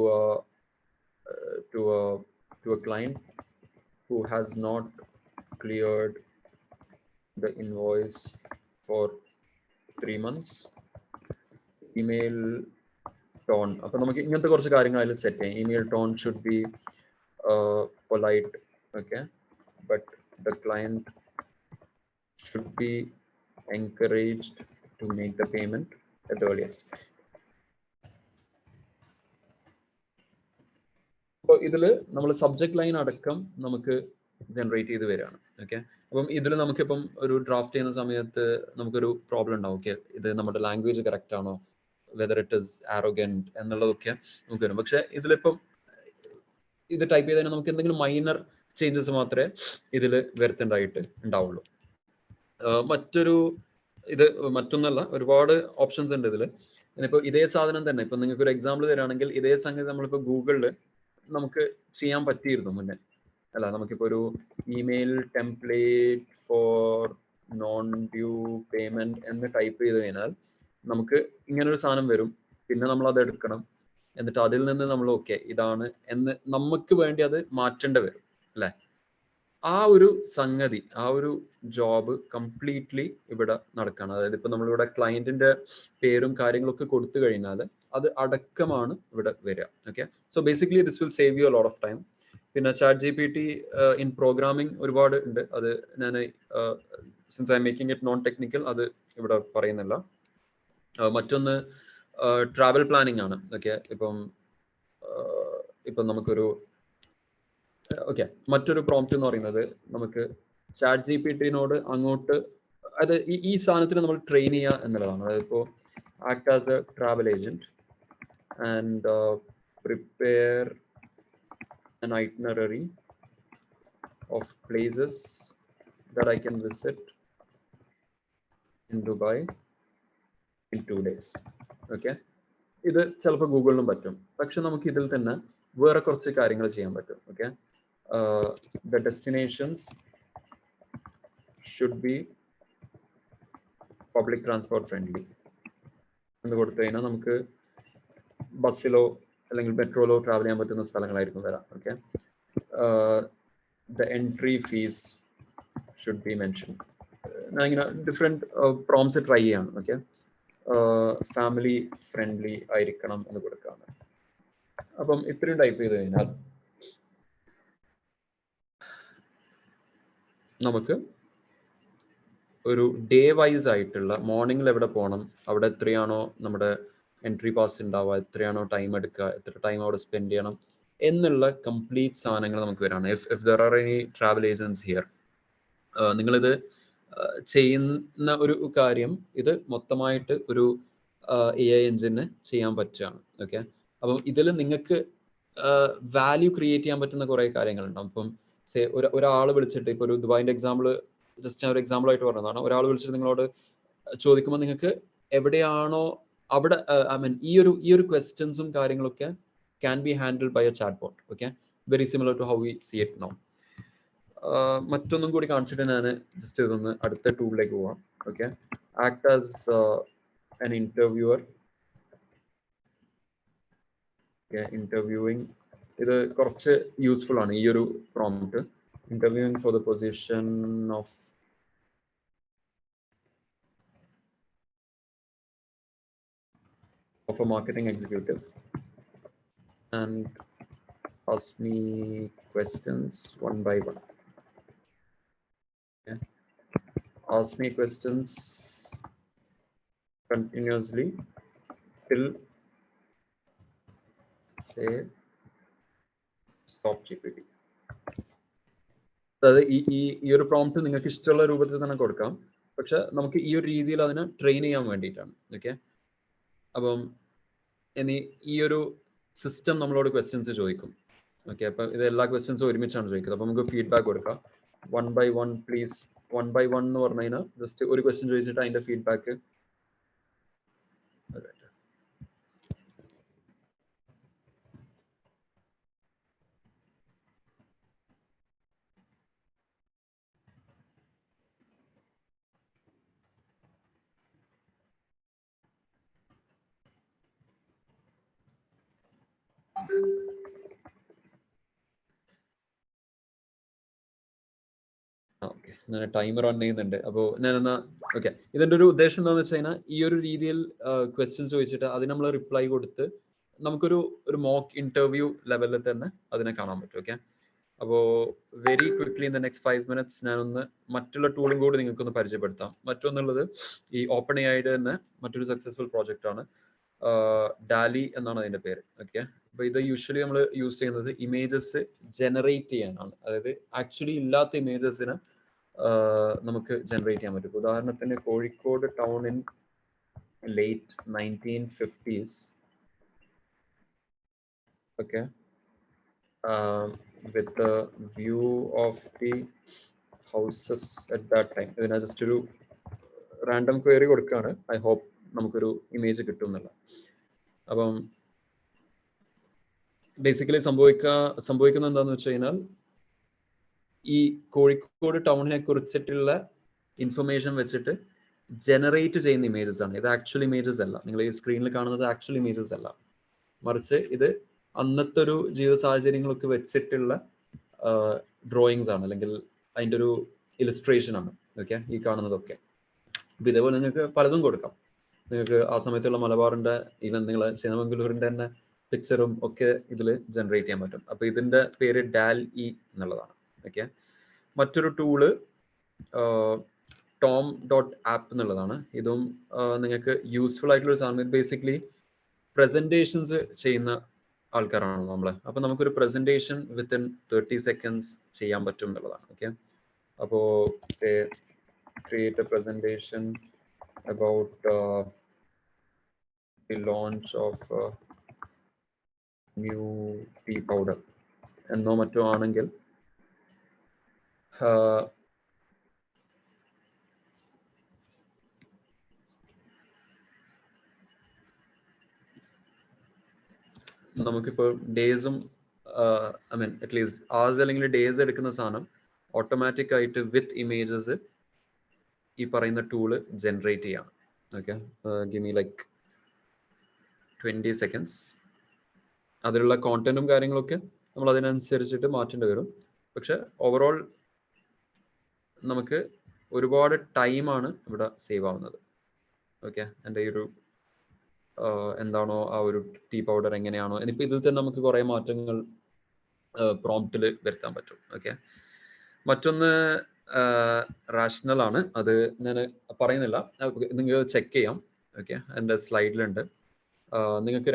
a client who has not cleared the invoice for 3 months. Email tone, അപ്പോൾ നമുക്ക് ഇങ്ങനത്തെ കുറച്ച് കാര്യങ്ങൾ അതിൽ സെറ്റ് ചെയ്യാം. Email tone should be polite, okay, but the client should be encouraged to make the payment at the earliest. അപ്പോൾ ഇതിൽ നമ്മൾ സബ്ജക്ട് ലൈൻ അടക്കം നമുക്ക് ജനറേറ്റ് ചെയ്ത് വരികയാണ്. ഓക്കെ, അപ്പം ഇതിൽ നമുക്കിപ്പം ഒരു ഡ്രാഫ്റ്റ് ചെയ്യുന്ന സമയത്ത് നമുക്കൊരു പ്രോബ്ലം ഉണ്ടാവും. ഓക്കെ, ഇത് നമ്മുടെ ലാംഗ്വേജ് കറക്റ്റ് ആണോ, വെദർ ഇറ്റ് ഇസ് ആരോഗന്റ് എന്നുള്ളതൊക്കെ നമുക്ക് വരും. പക്ഷെ ഇതിലിപ്പം ഇത് ടൈപ്പ് ചെയ്തതിന് നമുക്ക് എന്തെങ്കിലും മൈനർ ചേഞ്ചസ് മാത്രമേ ഇതിൽ വരുത്തേണ്ടതായിട്ട് ഉണ്ടാവുള്ളൂ. മറ്റൊന്നല്ല, ഒരുപാട് ഓപ്ഷൻസ് ഉണ്ട് ഇതിൽ. ഇനിയിപ്പോൾ ഇതേ സാധനം തന്നെ ഇപ്പൊ നിങ്ങൾക്ക് ഒരു എക്സാമ്പിൾ തരാണെങ്കിൽ, ഇതേ സംഗതി നമ്മളിപ്പോൾ ഗൂഗിളിൽ നമുക്ക് ചെയ്യാൻ പറ്റിയിരുന്നു മുന്നേ, അല്ല, നമുക്കിപ്പോൾ ഒരു email template four non due payment എന്ന് ടൈപ്പ് ചെയ്ത് കഴിഞ്ഞാൽ നമുക്ക് ഇങ്ങനൊരു സാധനം വരും. പിന്നെ നമ്മൾ അത് എടുക്കണം, എന്നിട്ട് അതിൽ നിന്ന് നമ്മൾ ഓക്കെ ഇതാണ് എന്ന് നമുക്ക് വേണ്ടി അത് മാറ്റേണ്ടി വരും, അല്ലെ? ആ ഒരു സംഗതി, ആ ഒരു ജോബ് കംപ്ലീറ്റ്ലി ഇവിടെ നടക്കുകയാണ്. അതായത് ഇപ്പൊ നമ്മളിവിടെ ക്ലയന്റിന്റെ പേരും കാര്യങ്ങളൊക്കെ കൊടുത്തു കഴിഞ്ഞാൽ അത് അടക്കമാണ് ഇവിടെ വരിക. Okay, so basically this will save you a lot of time. പിന്നെ chat G P T in programming ഒരുപാട് ഉണ്ട്. അത് ഞാൻ since I'm making it non technical, അത് ഇവിടെ പറയുന്നില്ല. മറ്റൊന്ന് ട്രാവൽ പ്ലാനിങ് ആണ്. ഓക്കെ, ഇപ്പം നമുക്കൊരു ഓക്കെ, മറ്റൊരു പ്രോംപ്റ്റ് എന്ന് പറയുന്നത് നമുക്ക് ചാറ്റ് ജി പി ടിനോട് അങ്ങോട്ട് അത് ഈ സാധനത്തിന് നമ്മൾ ട്രെയിൻ ചെയ്യുക എന്നുള്ളതാണ്. അതായത് ഇപ്പോൾ act as A travel agent and prepare an itinerary of places that I can visit in Dubai in 2 days. Okay, ഇത് ചിലപ്പോൾ ഗൂഗിളിനും പറ്റും, പക്ഷെ നമുക്ക് ഇതിൽ തന്നെ വേറെ കുറച്ച് കാര്യങ്ങൾ ചെയ്യാൻ പറ്റും. Okay, the destinations should be public transport friendly എന്ന് കൊടുത്തു കഴിഞ്ഞാൽ നമുക്ക് ബസ്സിലോ അല്ലെങ്കിൽ മെട്രോയിലോ ട്രാവൽ ചെയ്യാൻ പറ്റുന്ന സ്ഥലങ്ങളായിരിക്കും വരാം. Okay, the entry fees should be mentioned. ഞാൻ ഇങ്ങനെ ഡിഫറെന്റ് പ്രോംസ് ട്രൈ ചെയ്യാണ്. ഓക്കെ, ഫാമിലി ഫ്രണ്ട്ലി ആയിരിക്കണം എന്ന് കൊടുക്കാണ്. അപ്പം ഇത്രയും ടൈപ്പ് ചെയ്ത് കഴിഞ്ഞാൽ നമുക്ക് ഒരു ഡേ വൈസ് ആയിട്ടുള്ള മോർണിംഗിൽ എവിടെ പോകണം, അവിടെ എത്രയാണോ നമ്മുടെ എൻട്രി പാസ് ഉണ്ടാവുക, എത്രയാണോ ടൈം എടുക്കുക, എത്ര ടൈം അവിടെ സ്പെൻഡ് ചെയ്യണം എന്നുള്ള കംപ്ലീറ്റ് സാധനങ്ങൾ നമുക്ക് വരാണ്. If there are any travel agents here, നിങ്ങളിത് ചെയ്യുന്ന ഒരു കാര്യം ഇത് മൊത്തമായിട്ട് ഒരു AI എഞ്ചിന് ചെയ്യാൻ പറ്റുകയാണ്. ഓക്കെ, അപ്പം ഇതിൽ നിങ്ങൾക്ക് വാല്യൂ ക്രിയേറ്റ് ചെയ്യാൻ പറ്റുന്ന കുറേ കാര്യങ്ങളുണ്ടാവും. അപ്പം ഒരാൾ വിളിച്ചിട്ട്, ഇപ്പോൾ ഒരു ദുബായിന്റെ എക്സാമ്പിൾ ജസ്റ്റ് ഞാൻ ഒരു എക്സാമ്പിൾ ആയിട്ട് പറഞ്ഞതാണ്. ഒരാൾ വിളിച്ചിട്ട് നിങ്ങളോട് ചോദിക്കുമ്പോൾ നിങ്ങൾക്ക് എവിടെയാണോ അവിടെ ഐ മീൻ ഈ ഒരു ക്വസ്റ്റ്യൻസും കാര്യങ്ങളൊക്കെ can be handled by a chat bot. Okay, very similar to how we see it now. മറ്റൊന്നും കൂടി കാണിച്ചിട്ട് ഞാൻ ജസ്റ്റ് ഇതൊന്ന് അടുത്ത ടൂളിലേക്ക് പോവാം. Okay, act as an interviewer. Interviewing ഇത് കുറച്ച് യൂസ്ഫുൾ ആണ് ഈ ഒരു prompt. Interviewing for the position of a marketing executive and ask me questions one by one. Okay. Ask me questions continuously till say stop GPT. അതായത് ഈ ഒരു prompt നിങ്ങൾക്ക് ഇഷ്ടമുള്ള രൂപത്തിൽ തന്നെ കൊടുക്കാം, പക്ഷെ നമുക്ക് ഈ ഒരു രീതിയിൽ അതിനെ ട്രെയിൻ ചെയ്യാൻ വേണ്ടിയിട്ടാണ്. ഓക്കെ, അപ്പം ഇനി ഈ ഒരു സിസ്റ്റം നമ്മളോട് ക്വസ്റ്റ്യൻസ് ചോദിക്കും. ഓക്കെ, അപ്പൊ ഇത് എല്ലാ ക്വസ്റ്റ്യൻസും ഒരുമിച്ചാണ് ചോദിക്കുന്നത്. അപ്പൊ നമുക്ക് ഫീഡ്ബാക്ക് കൊടുക്കാം. 1 by 1 പ്ലീസ്. 1 by 1 എന്ന് പറഞ്ഞു കഴിഞ്ഞാൽ ജസ്റ്റ് ഒരു ക്വസ്റ്റ്യൻ ചോദിച്ചിട്ട് അതിന്റെ ഫീഡ്ബാക്ക്. ഓക്കെ, ഞാൻ ടൈമർ റൺ ചെയ്യുന്നുണ്ട്. അപ്പോൾ ഞാനെന്നാ ഓക്കെ, ഇതിന്റെ ഒരു ഉദ്ദേശം എന്താണെന്ന് വെച്ച് കഴിഞ്ഞാൽ ഈ ഒരു രീതിയിൽ ക്വസ്റ്റ്യൻസ് ചോദിച്ചിട്ട് അതിന് നമ്മൾ റിപ്ലൈ കൊടുത്ത് നമുക്കൊരു മോക്ക് ഇന്റർവ്യൂ ലെവലിൽ തന്നെ അതിനെ കാണാൻ പറ്റും. ഓക്കെ, അപ്പോൾ very quickly in the next 5 minutes ഞാനൊന്ന് മറ്റുള്ള ടൂളും കൂടി നിങ്ങൾക്കൊന്ന് പരിചയപ്പെടുത്താം. മറ്റൊന്നുള്ളത് ഈ ഓപ്പൺ എഐയുടെ തന്നെ മറ്റൊരു സക്സസ്ഫുൾ പ്രോജക്റ്റ് ആണ്. ഡാലി എന്നാണ് അതിന്റെ പേര്. ഓക്കെ, അപ്പൊ ഇത് യൂഷ്വലി നമ്മൾ യൂസ് ചെയ്യുന്നത് ഇമേജസ് ജനറേറ്റ് ചെയ്യാനാണ്. അതായത് ആക്ച്വലി ഇല്ലാത്ത ഇമേജസിന് നമുക്ക് ജനറേറ്റ് ചെയ്യാൻ പറ്റും. ഉദാഹരണത്തിന് Kozhikode town in late 1950s. Okay, with the view of the houses at that time. ഇതിനെ ജസ്റ്റ് ഒരു റാൻഡം ക്വയറി കൊടുക്കുകയാണ്. ഐ ഹോപ്പ് നമുക്കൊരു ഇമേജ് കിട്ടും എന്നുള്ള. അപ്പം ബേസിക്കലി സംഭവിക്കുന്നത് എന്താന്ന് വെച്ച് കഴിഞ്ഞാൽ ഈ കോഴിക്കോട് ടൗണിനെ കുറിച്ചിട്ടുള്ള ഇൻഫർമേഷൻ വെച്ചിട്ട് ജനറേറ്റ് ചെയ്യുന്ന ഇമേജസ് ആണ്. ഇത് ആക്ച്വൽ ഇമേജസ് അല്ല. നിങ്ങൾ ഈ സ്ക്രീനിൽ കാണുന്നത് ആക്ച്വൽ ഇമേജസ് അല്ല, മറിച്ച് ഇത് അന്നത്തെ ഒരു ജീവിത സാഹചര്യങ്ങളൊക്കെ വെച്ചിട്ടുള്ള ഡ്രോയിങ്സ് ആണ്, അല്ലെങ്കിൽ അതിൻ്റെ ഒരു ഇലസ്ട്രേഷൻ ആണ്. ഓക്കെ, ഈ കാണുന്നതൊക്കെ. അപ്പൊ ഇതേപോലെ നിങ്ങൾക്ക് പലതും കൊടുക്കാം. നിങ്ങൾക്ക് ആ സമയത്തുള്ള മലബാറിന്റെ ഈവൻ നിങ്ങൾ ശ്രീമംഗലൂരിന്റെ തന്നെ പിക്ചറും ഒക്കെ ഇതിൽ ജനറേറ്റ് ചെയ്യാൻ പറ്റും. അപ്പൊ ഇതിന്റെ പേര് DAL-E എന്നുള്ളതാണ്. ഓക്കെ. മറ്റൊരു ടൂള് tom.app എന്നുള്ളതാണ്. ഇതും നിങ്ങൾക്ക് യൂസ്ഫുൾ ആയിട്ടുള്ള ഒരു സാധനം. ബേസിക്കലി പ്രസന്റേഷൻസ് ചെയ്യുന്ന ആൾക്കാരാണ് നമ്മള്. അപ്പൊ നമുക്കൊരു പ്രസന്റേഷൻ വിത്തിൻ 30 seconds ചെയ്യാൻ പറ്റും എന്നുള്ളതാണ്. ഓക്കെ. അപ്പോ create a presentation about the launch of new tea powder എന്നോ മറ്റോ ആണെങ്കിൽ നമുക്കിപ്പോൾ ഡേയ്സും ഐ മീൻ അറ്റ്ലീസ്റ്റ് hours അല്ലെങ്കിൽ ഡേയ്സ് എടുക്കുന്ന സാധനം ഓട്ടോമാറ്റിക് ആയിട്ട് വിത്ത് ഇമേജസ് ഈ പറയുന്ന ടൂള് ജനറേറ്റ് ചെയ്യാം. Okay. Give me like 20 seconds. അതിലുള്ള കോണ്ടന്റും കാര്യങ്ങളൊക്കെ നമ്മൾ അതിനനുസരിച്ചിട്ട് മാറ്റേണ്ടി വരും. പക്ഷെ ഓവറോൾ നമുക്ക് ഒരുപാട് ടൈമാണ് ഇവിടെ സേവ് ആവുന്നത്. ഓക്കെ. എൻ്റെ ഈ ഒരു എന്താണോ ആ ഒരു ടീ പൗഡർ എങ്ങനെയാണോ, ഇനിയിപ്പോൾ ഇതിൽ തന്നെ നമുക്ക് കുറേ മാറ്റങ്ങൾ പ്രോംപ്റ്റിൽ വരുത്താൻ പറ്റും. ഓക്കെ. മറ്റൊന്ന് റാഷണൽ ആണ്. അത് ഞാൻ പറയുന്നില്ല, നിങ്ങൾ ചെക്ക് ചെയ്യാം. ഓക്കെ. എൻ്റെ സ്ലൈഡിലുണ്ട്. നിങ്ങൾക്ക്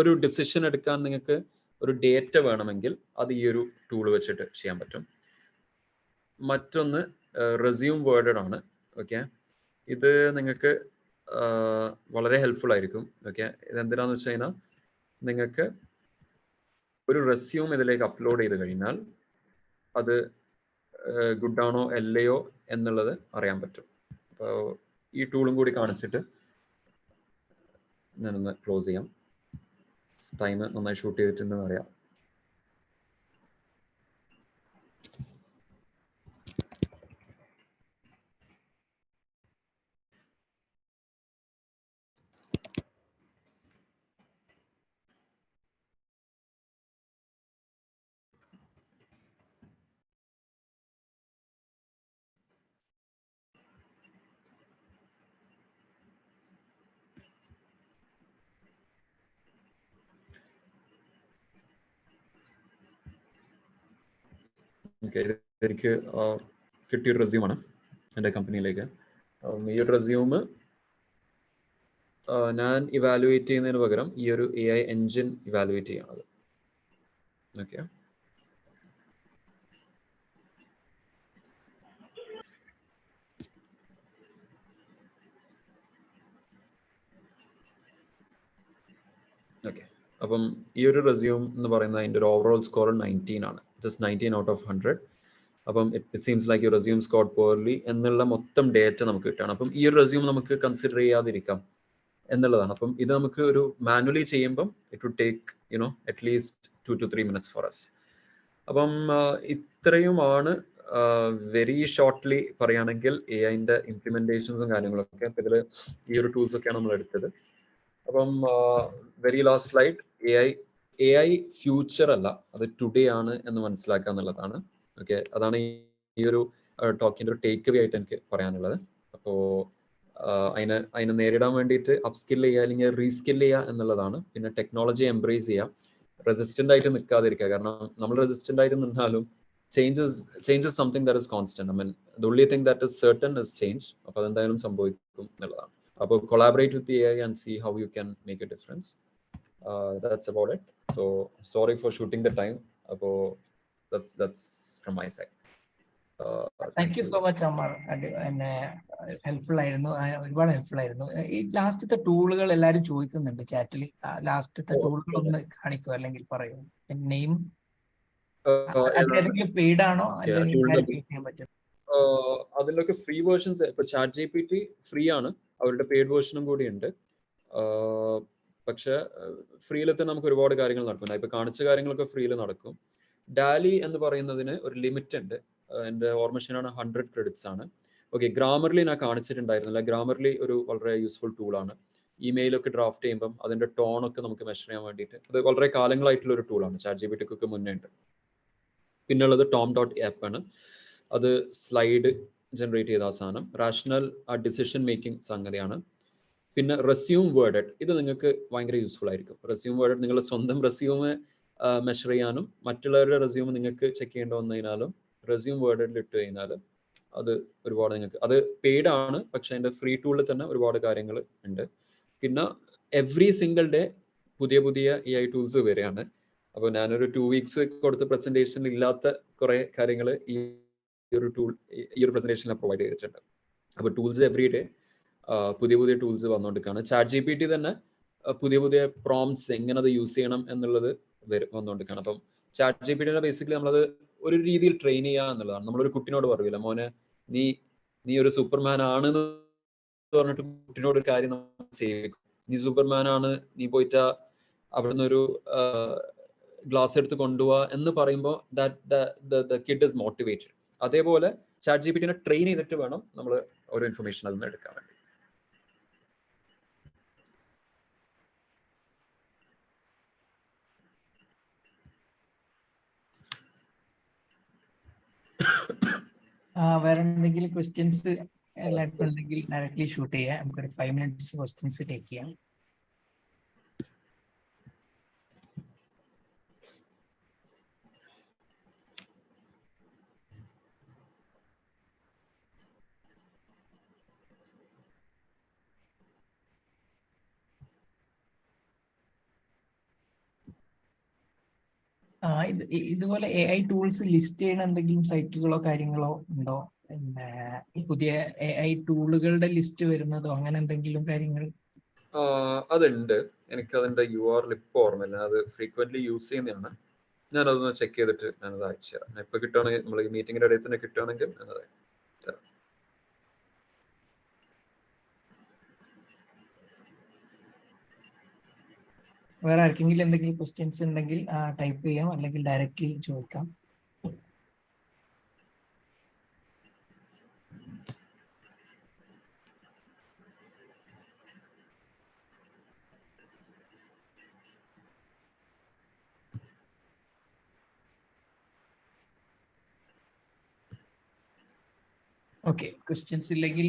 ഒരു ഡിസിഷൻ എടുക്കാൻ നിങ്ങൾക്ക് ഒരു ഡേറ്റ വേണമെങ്കിൽ അത് ഈ ഒരു ടൂൾ വെച്ചിട്ട് ചെയ്യാൻ പറ്റും. മറ്റൊന്ന് റെസ്യൂം വേർഡഡ് ആണ്. ഓക്കെ. ഇത് നിങ്ങൾക്ക് വളരെ ഹെൽപ്ഫുൾ ആയിരിക്കും. ഓക്കെ. ഇതെന്തിനാന്ന് വെച്ച് കഴിഞ്ഞാൽ നിങ്ങൾക്ക് ഒരു റെസ്യൂം ഇതിലേക്ക് അപ്ലോഡ് ചെയ്ത് കഴിഞ്ഞാൽ അത് ഗുഡ് ആണോ അല്ലയോ എന്നുള്ളത് അറിയാൻ പറ്റും. അപ്പോൾ ഈ ടൂളും കൂടി കാണിച്ചിട്ട് ഞാനൊന്ന് ക്ലോസ് ചെയ്യാം. ടൈം നന്നായി ഷൂട്ട് ചെയ്തിട്ടുണ്ടെന്ന് അറിയാം. ഓക്കെ. എനിക്ക് കിട്ടിയൊരു റെസ്യൂമാണ് എൻ്റെ കമ്പനിയിലേക്ക്. ഈ ഒരു റെസ്യൂം ഞാൻ ഇവാലുവേറ്റ് ചെയ്യുന്നതിന് പകരം ഈ ഒരു AI എൻജിൻ ഇവാലുവേറ്റ് ചെയ്യണത്. ഓക്കെ. ഓക്കെ. അപ്പം ഈ ഒരു റെസ്യൂം എന്ന് പറയുന്നത് അതിൻ്റെ ഒരു ഓവറോൾ സ്കോർ 19 ആണ്. Just 19 out of 100. അപ്പം it seems like you resume scored poorly എന്നുള്ള മൊത്തം ഡേറ്റ നമുക്ക് കിട്ടുകയാണ്. അപ്പം ഈ ഒരു റെസ്യൂം നമുക്ക് കൺസിഡർ ചെയ്യാതിരിക്കാം എന്നുള്ളതാണ്. അപ്പം ഇത് നമുക്ക് ഒരു മാനുവലി ചെയ്യുമ്പം it would take at least 2 to 3 minutes for us. അപ്പം ഇത്രയുമാണ് വെരി ഷോർട്ട്ലി പറയുകയാണെങ്കിൽ AI-ന്റെ ഇംപ്ലിമെന്റേഷൻസും കാര്യങ്ങളൊക്കെ. ഇതിൽ ഈ ഒരു ടൂൾസ് ഒക്കെയാണ് നമ്മൾ എടുത്തത്. അപ്പം very last slide, AI future അല്ല, അത് ടുഡേ ആണ് എന്ന് മനസ്സിലാക്കുക എന്നുള്ളതാണ്. ഓക്കെ. അതാണ് ഈ ഒരു ടോക്കിന്റെ ഒരു ടേക്ക് അവേ ആയിട്ട് എനിക്ക് പറയാനുള്ളത്. അപ്പോൾ അതിനെ നേരിടാൻ വേണ്ടിയിട്ട് അപ്സ്കിൽ ചെയ്യുക അല്ലെങ്കിൽ റീസ്കിൽ ചെയ്യുക എന്നുള്ളതാണ്. പിന്നെ ടെക്നോളജി എംബ്രേസ് ചെയ്യുക, റെസിസ്റ്റന്റ് ആയിട്ട് നിൽക്കാതിരിക്കുക. കാരണം നമ്മൾ റെസിസ്റ്റന്റ് ആയിട്ട് നിന്നാലും changes something that is constant. I mean the only thing that is certain is change. അപ്പോൾ അതെന്തായാലും സംഭവിക്കും എന്നുള്ളതാണ്. അപ്പോൾ collaborate with the AI and see how you can make a difference. That's about it. So sorry for shooting the time. അപ്പോൾ that's from my side. Thank you so much Amar. എന്നെ helpful ആയിരുന്നു, ഒരുപാട് helpful ആയിരുന്നു. ഈ ലാസ്റ്റത്തെ ടൂളുകൾ എല്ലാവരും ചോദിക്കുന്നുണ്ട് ചാറ്റിൽ. ലാസ്റ്റത്തെ ടൂളുകൾ ഒന്ന് കാണിക്കോ അല്ലെങ്കിൽ പറയൂ. നെയിം അതിലേതെങ്കിലും പെയ്ഡ് ആണോ അല്ലെങ്കിൽ ചെയ്യാൻ പറ്റും? അതിലൊക്കെ ഫ്രീ വേർഷൻസ്. ഇപ്പൊ ChatGPT ഫ്രീ ആണ്, അവരുടെ പെയ്ഡ് വേർഷനും കൂടി ഉണ്ട്. പക്ഷെ ഫ്രീയിൽ തന്നെ നമുക്ക് ഒരുപാട് കാര്യങ്ങൾ നടക്കും. ഇപ്പൊ കാണിച്ച കാര്യങ്ങളൊക്കെ ഫ്രീയിൽ നടക്കും. DALL-E എന്ന് പറയുന്നതിന് ഒരു ലിമിറ്റ് ഉണ്ട്. എൻ്റെ ഓർമ്മ ശരിയാണ് 100 credits ആണ്. ഓക്കെ. ഗ്രാമർലി ഞാൻ കാണിച്ചിട്ടുണ്ടായിരുന്നില്ല. ഗ്രാമർലി ഒരു വളരെ യൂസ്ഫുൾ ടൂളാണ്. ഇമെയിലൊക്കെ ഡ്രാഫ്റ്റ് ചെയ്യുമ്പം അതിന്റെ ടോണൊക്കെ നമുക്ക് മെഷർ ചെയ്യാൻ വേണ്ടിയിട്ട് അത് വളരെ കാലങ്ങളായിട്ടുള്ള ഒരു ടൂളാണ്. ChatGPT-ക്കൊക്കെ മുന്നേ ഉണ്ട്. പിന്നുള്ളത് tom.app ആണ്. അത് സ്ലൈഡ് ജനറേറ്റ് ചെയ്ത ആ സാധനം. റാഷണൽ ഡിസിഷൻ മേക്കിംഗ് സംഗതിയാണ്. പിന്നെ റെസ്യൂം വേർഡഡ്, ഇത് നിങ്ങൾക്ക് ഭയങ്കര യൂസ്ഫുൾ ആയിരിക്കും. റെസ്യൂം വേർഡഡ് നിങ്ങളുടെ സ്വന്തം റെസ്യൂമ് മെഷർ ചെയ്യാനും മറ്റുള്ളവരുടെ റെസ്യൂം നിങ്ങൾക്ക് ചെക്ക് ചെയ്യേണ്ടി വന്നതിനാലും റെസ്യൂം വേർഡഡിൽ ഇട്ട് കഴിഞ്ഞാൽ അത് ഒരുപാട് നിങ്ങൾക്ക്, അത് പെയ്ഡ് ആണ്, പക്ഷെ അതിൻ്റെ ഫ്രീ ടൂളിൽ തന്നെ ഒരുപാട് കാര്യങ്ങൾ ഉണ്ട്. പിന്നെ എവറി സിംഗിൾ ഡേ പുതിയ പുതിയ AI ടൂൾസ് വരികയാണ്. അപ്പോൾ ഞാനൊരു 2 weeks കൊടുത്ത പ്രസന്റേഷനിൽ ഇല്ലാത്ത കുറെ കാര്യങ്ങൾ ഈ ഒരു ടൂൾ ഈ ഒരു പ്രസന്റേഷനിൽ പ്രൊവൈഡ് ചെയ്തിട്ടുണ്ട്. അപ്പോൾ ടൂൾസ് എവറി ഡേ പുതിയ പുതിയ ടൂൾസ് വന്നുകൊണ്ടിരിക്കുകയാണ്. ChatGPT തന്നെ പുതിയ പുതിയ പ്രോംപ്റ്റ്സ് എങ്ങനെ അത് യൂസ് ചെയ്യണം എന്നുള്ളത് വന്നുകൊണ്ടിരിക്കുകയാണ്. അപ്പം ChatGPT ബേസിക്കലി നമ്മളത് ഒരു രീതിയിൽ ട്രെയിൻ ചെയ്യുക എന്നുള്ളതാണ്. നമ്മളൊരു കുട്ടിനോട് പറയില്ല, മോനെ നീ ഒരു സൂപ്പർമാൻ ആണെന്ന് പറഞ്ഞിട്ട് കുട്ടിനോട് ഒരു കാര്യം നമ്മൾ ചെയ്യിക്കും. നീ സൂപ്പർമാൻ ആണ്, നീ പോയിട്ട് അവിടുന്ന് ഒരു ഗ്ലാസ് എടുത്ത് കൊണ്ടുപോവാ എന്ന് പറയുമ്പോൾ ദ കിഡ് ഇസ് മോട്ടിവേറ്റഡ്. അതേപോലെ ChatGPT ട്രെയിൻ ചെയ്തിട്ട് വേണം നമ്മൾ ഓരോ ഇൻഫർമേഷൻ അതിൽ നിന്ന് എടുക്കാൻ വേണ്ടി. വേറെ എന്തെങ്കിലും ക്വസ്റ്റ്യൻസ് എല്ലാവർക്കും ഉണ്ടെങ്കിൽ ഡയറക്ട്ലി ഷൂട്ട് ചെയ്യാം. നമുക്കൊരു 5 minutes ക്വസ്റ്റ്യൻസ് ടേക്ക് ചെയ്യാം. ഇതുപോലെ AI ടൂൾസ് ലിസ്റ്റ് ചെയ്യുന്ന എന്തെങ്കിലും സൈറ്റുകളോ കാര്യങ്ങളോ ഉണ്ടോ? പിന്നെ ഈ പുതിയ AI ടൂളുകളുടെ ലിസ്റ്റ് വരുന്നതോ അങ്ങനെ എന്തെങ്കിലും കാര്യങ്ങൾ? അതുണ്ട്. എനിക്ക് അതിന്റെ URL ഇപ്പോൾ ഓർമ്മയില്ല. അത് ഫ്രീക്വന്റ്ലി യൂസ് ചെയ്യുന്നതാണ്. ഞാനതൊന്ന് ചെക്ക് ചെയ്തിട്ട് ഞാനത് അയച്ചു തരാം. ഇപ്പൊ കിട്ടുകയാണെങ്കിൽ നമ്മൾ ഈ മീറ്റിംഗിന്റെ ഇടയിൽ തന്നെ കിട്ടുകയാണെങ്കിൽ ഞാനത് തരാം. വേറെ ആർക്കെങ്കിലും എന്തെങ്കിലും ക്വസ്റ്റ്യൻസ് ഉണ്ടെങ്കിൽ ടൈപ്പ് ചെയ്യാം, അല്ലെങ്കിൽ ഡയറക്റ്റ്ലി ചോദിക്കാം. ഓക്കെ, ക്വസ്റ്റ്യൻസ് ഇല്ലെങ്കിൽ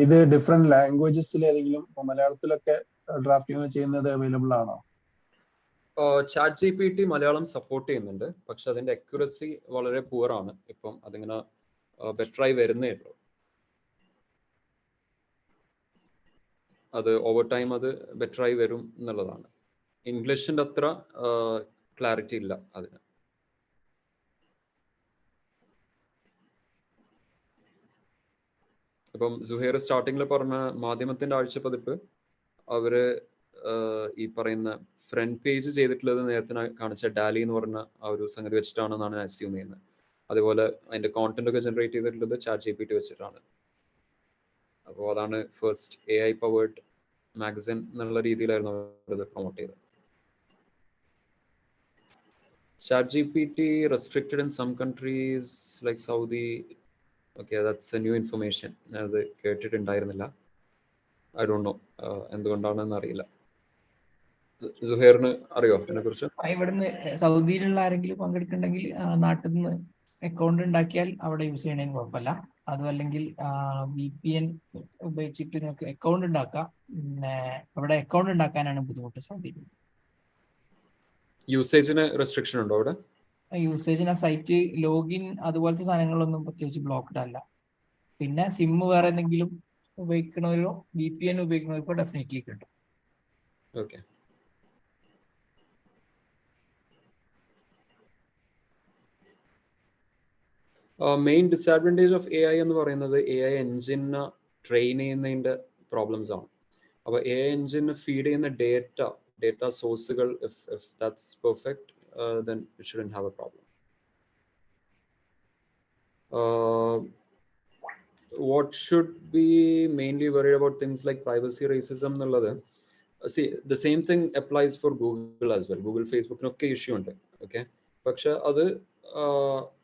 ഇത് ഡിഫറെന്റ് ലാംഗ്വേജസിൽ ഏതെങ്കിലും മലയാളത്തിലൊക്കെ ഡ്രാഫ്റ്റിംഗ് ചെയ്യുന്നത് അവൈലബിൾ ആണോ? ChatGPT മലയാളം സപ്പോർട്ട് ചെയ്യുന്നുണ്ട്, പക്ഷെ അതിന്റെ അക്യുറസി വളരെ പുവർ ആണ്. ഇപ്പം അതിങ്ങനെ ബെറ്റർ ആയി വരുന്നേ ഉള്ളൂ. അത് ഓവർ ടൈം അത് ബെറ്റർ ആയി വരും എന്നുള്ളതാണ്. ഇംഗ്ലീഷിന്റെ അത്ര ക്ലാരിറ്റി ഇല്ല അതിന്. ഇപ്പം സുഹൈർ സ്റ്റാർട്ടിങ്ങിൽ പറഞ്ഞ മാധ്യമത്തിന്റെ ആഴ്ചപ്പതിപ്പ്, അവര് ഈ പറയുന്ന ഫ്രണ്ട് പേജ് ചെയ്തിട്ടുള്ളത് നേരത്തെ കാണിച്ച ഡാലി എന്ന് പറഞ്ഞ ആ ഒരു സംഗതി വെച്ചിട്ടാണെന്നാണ് ഞാൻ അസ്യൂം ചെയ്യുന്നത്. അതുപോലെ അതിന്റെ കോണ്ടന്റ് ഒക്കെ ജനറേറ്റ് ചെയ്തിട്ടുള്ളത് ChatGPT വെച്ചിട്ടാണ്. അപ്പോൾ അതാണ് ഫസ്റ്റ് AI പവേർഡ് മാഗസിൻ എന്നുള്ള രീതിയിലായിരുന്നു അവരത് പ്രൊമോട്ട് ചെയ്തത്. ChatGPT restricted in some countries like Saudi. Okay, that's a new information. അത് കേട്ടിട്ടുണ്ടായിരുന്നില്ല. I don't know എന്തുകൊണ്ടാണെന്ന് അറിയില്ല. സുഹൈറിന് അറിയോ അതിനെ കുറിച്ച്? ഇവിടുന്ന് സൗദിയിലുള്ള ആരെങ്കിലും പങ്കെടുക്കുന്നുണ്ടെങ്കിൽ നാട്ടിൽ നിന്ന് അക്കൗണ്ട് ഉണ്ടാക്കിയാൽ അവിടെ യൂസ് ചെയ്യണതിന് കുഴപ്പമില്ല. അതും അല്ലെങ്കിൽ VPN ഉപയോഗിച്ചിട്ട് നിങ്ങൾക്ക് അക്കൗണ്ട് ഉണ്ടാക്കാം. പിന്നെ അവിടെ അക്കൗണ്ട് ഉണ്ടാക്കാനാണ് ബുദ്ധിമുട്ട് സൗദിയിൽ. യൂസേജിന് റെസ്ട്രിക്ഷൻ ഉണ്ടോ അവിടെ? യൂസേജിന് ആ സൈറ്റ് ലോഗിൻ അതുപോലത്തെ സാധനങ്ങളൊന്നും പ്രത്യേകിച്ച് ബ്ലോക്ക്ഡ് അല്ല. പിന്നെ സിം വേറെ എന്തെങ്കിലും ഉപയോഗിക്കണവരോ VPN ഉപയോഗിക്കുന്നവർക്കോ ഡെഫിനറ്റ്ലി കിട്ടും. Okay. Main disadvantage of AI എന്ന് പറയുന്നത് AI എൻജിനെ ട്രെയിൻ ചെയ്യുന്നതിന്റെ പ്രോബ്ലംസ് ആണ്. അപ്പോൾ AI എൻജിന് ഫീഡ് ചെയ്യുന്ന ഡേറ്റ സോഴ്സുകൾ if that's perfect, then it shouldn't have a problem. What should be mainly worried about things like privacy, racism എന്നുള്ളത്, see the same thing applies for Google as well. Google, Facebook ഒക്കെ issue ഉണ്ട്. Okay, പക്ഷെ അത്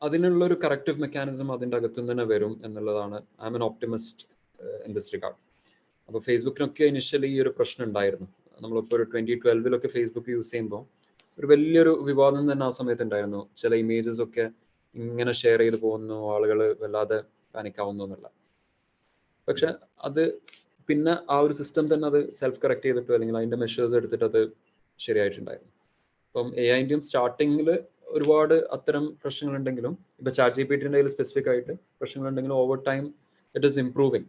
അതിനുള്ള ഒരു corrective mechanism അതിൻ്റെ അകത്തു നിന്ന് തന്നെ വരും എന്നുള്ളതാണ്. I am an optimist in this regard. അപ്പോൾ ഫേസ്ബുക്കിനൊക്കെ ഇനിഷ്യലി ഈ ഒരു പ്രശ്നം ഉണ്ടായിരുന്നു. നമ്മളിപ്പോൾ ഒരു 2012 ഫേസ്ബുക്ക് യൂസ് ചെയ്യുമ്പോൾ ഒരു വലിയൊരു വിവാദം തന്നെ ആ സമയത്ത് ഉണ്ടായിരുന്നു. ചില ഇമേജസ് ഒക്കെ ഇങ്ങനെ ഷെയർ ചെയ്ത് പോകുന്നു, ആളുകൾ വല്ലാതെ പാനിക് ആവുന്നു എന്നുള്ള. പക്ഷെ അത് പിന്നെ ആ ഒരു സിസ്റ്റം തന്നെ അത് സെൽഫ് കറക്റ്റ് ചെയ്തിട്ടോ അല്ലെങ്കിൽ അതിന്റെ മെഷേഴ്സ് എടുത്തിട്ട് അത് ശരിയായിട്ടുണ്ടായിരുന്നു. ഇപ്പം AI-ന്റെയും സ്റ്റാർട്ടിങ്ങിൽ ഒരുപാട് അത്തരം പ്രശ്നങ്ങളുണ്ടെങ്കിലും, ഇപ്പൊ ChatGPT-ന്റെ സ്പെസിഫിക് ആയിട്ട് പ്രശ്നങ്ങളുണ്ടെങ്കിലും over time it is improving.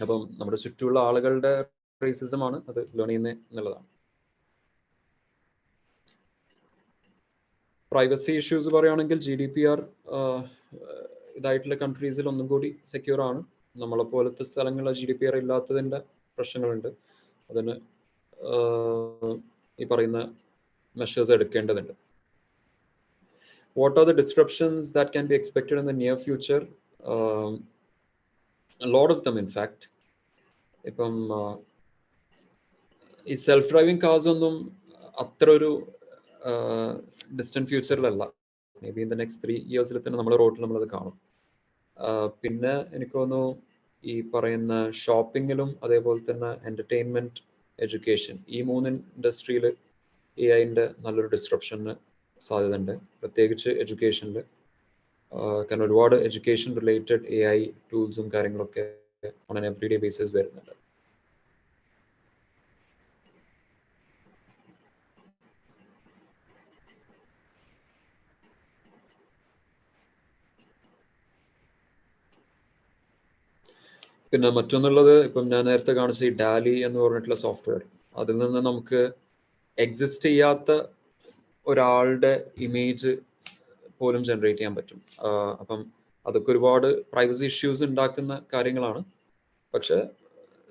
അപ്പം നമ്മുടെ ചുറ്റുമുള്ള ആളുകളുടെ റേസിസം ആണ് അത് ലേൺ ചെയ്യുന്നത് എന്നുള്ളതാണ്. പ്രൈവസി ഇഷ്യൂസ് പറയുകയാണെങ്കിൽ GDPR ഇതായിട്ടുള്ള കൺട്രീസിൽ ഒന്നും കൂടി സെക്യൂർ ആണ്. നമ്മളെ പോലത്തെ സ്ഥലങ്ങളിൽ GDPR ഇല്ലാത്തതിന്റെ പ്രശ്നങ്ങളുണ്ട്. അതിന് ഈ പറയുന്ന മെഷേഴ്സ് എടുക്കേണ്ടതുണ്ട്. What are the disruptions that can be expected in the near future? A lot of them, in fact. ഇപ്പം ഈ സെൽഫ് ഡ്രൈവിംഗ് കാർസ് ഒന്നും അത്ര ഒരു ഡിസ്റ്റന്റ് ഫ്യൂച്ചറിലല്ല. Maybe in the next 3 years തന്നെ നമ്മുടെ റോഡിൽ നമ്മളത് കാണും. പിന്നെ എനിക്ക് തോന്നുന്നു ഈ പറയുന്ന ഷോപ്പിങ്ങിലും അതേപോലെ തന്നെ എന്റർടൈൻമെന്റ്, എഡ്യൂക്കേഷൻ, ഈ 3 ഇൻഡസ്ട്രിയിൽ AI-ന്റെ നല്ലൊരു ഡിസ്ട്രപ്ഷന് സാധ്യതയുണ്ട്, പ്രത്യേകിച്ച് എഡ്യൂക്കേഷനിൽ. കാരണം ഒരുപാട് എഡ്യൂക്കേഷൻ റിലേറ്റഡ് AI ടൂൾസും കാര്യങ്ങളൊക്കെ on an every day basis വരുന്നുണ്ട്. പിന്നെ മറ്റൊന്നുള്ളത്, ഇപ്പം ഞാൻ നേരത്തെ കാണിച്ച ഈ ഡാലി എന്ന് പറഞ്ഞിട്ടുള്ള സോഫ്റ്റ്വെയർ, അതിൽ നിന്ന് നമുക്ക് എക്സിസ്റ്റ് ചെയ്യാത്ത ഒരാളുടെ ഇമേജ് പോലും ജനറേറ്റ് ചെയ്യാൻ പറ്റും. അപ്പം അതൊക്കെ ഒരുപാട് പ്രൈവസി ഇഷ്യൂസ് ഉണ്ടാക്കുന്ന കാര്യങ്ങളാണ്. പക്ഷെ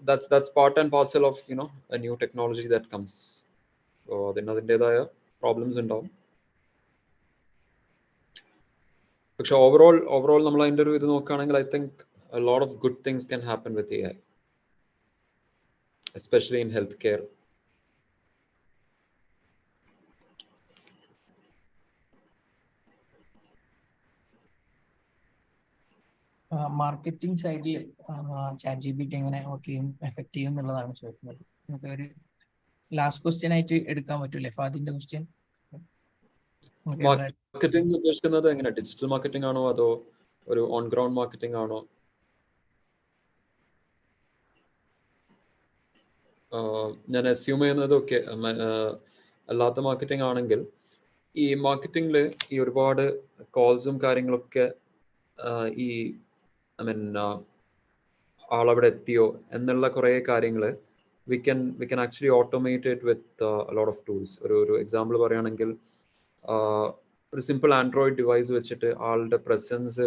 that's part and parcel of a new technology that comes. So അതിൻ്റെതായ പ്രോബ്ലംസ് ഉണ്ടാവും. പക്ഷെ ഓവറോൾ നമ്മൾ അതിൻ്റെ ഒരു ഇത് നോക്കുകയാണെങ്കിൽ I think a lot of good things can happen with AI, especially in healthcare. Marketing സൈഡിൽ ChatGPT എങ്ങനെ വർക്ക് ചെയ്യും, എഫക്ട് ചെയ്യും എന്നുള്ളതാണ് ചോദിക്കുന്നത്. നമുക്ക് ഒരു ലാസ്റ്റ് ക്വസ്റ്റ്യൻ ആയിട്ട് എടുക്കാൻ പറ്റൂലേ ഫാദിന്റെ ക്വസ്റ്റ്യൻ? മാർക്കറ്റിംഗ് ഉദ്ദേശിക്കുന്നത് എങ്ങനെ? ഡിജിറ്റൽ മാർക്കറ്റിംഗ് ആണോ അതോ ഒരു ഓൺ ഗ്രൗണ്ട് മാർക്കറ്റിംഗ് ആണോ? ഞാൻ അസ്യൂം ചെയ്യുന്നത് ഓക്കെ അല്ലാത്ത മാർക്കറ്റിംഗ് ആണെങ്കിൽ, ഈ മാർക്കറ്റിംഗിൽ ഈ ഒരുപാട് കോൾസും കാര്യങ്ങളൊക്കെ ഈ ആളവിടെ എത്തിയോ എന്നുള്ള കുറേ കാര്യങ്ങൾ we can actually automate it with a lot of tools. ഒരു എക്സാമ്പിൾ പറയുകയാണെങ്കിൽ, ഒരു സിമ്പിൾ ആൻഡ്രോയിഡ് ഡിവൈസ് വെച്ചിട്ട് ആളുടെ പ്രസൻസ്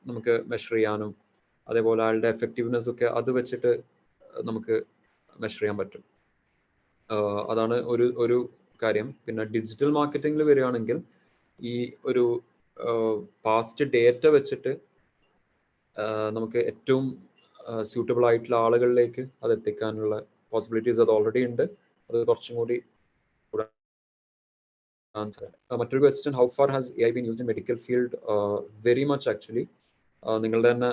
നമുക്ക് മെഷർ ചെയ്യാനും അതേപോലെ ആളുടെ എഫക്റ്റീവ്നെസ് ഒക്കെ അത് വെച്ചിട്ട് നമുക്ക് മെഷർ ചെയ്യാൻ പറ്റും. അതാണ് ഒരു കാര്യം. പിന്നെ ഡിജിറ്റൽ മാർക്കറ്റിംഗിൽ വരികയാണെങ്കിൽ ഈ ഒരു പാസ്റ്റ് ഡേറ്റ വെച്ചിട്ട് നമുക്ക് ഏറ്റവും സ്യൂട്ടബിൾ ആയിട്ടുള്ള ആളുകളിലേക്ക് അത് എത്തിക്കാനുള്ള പോസിബിലിറ്റീസ് അത് ഓൾറെഡി ഉണ്ട്. അത് കുറച്ചും കൂടി മറ്റൊരു question, how far has AI been used in medical field? Very much actually. നിങ്ങളുടെ തന്നെ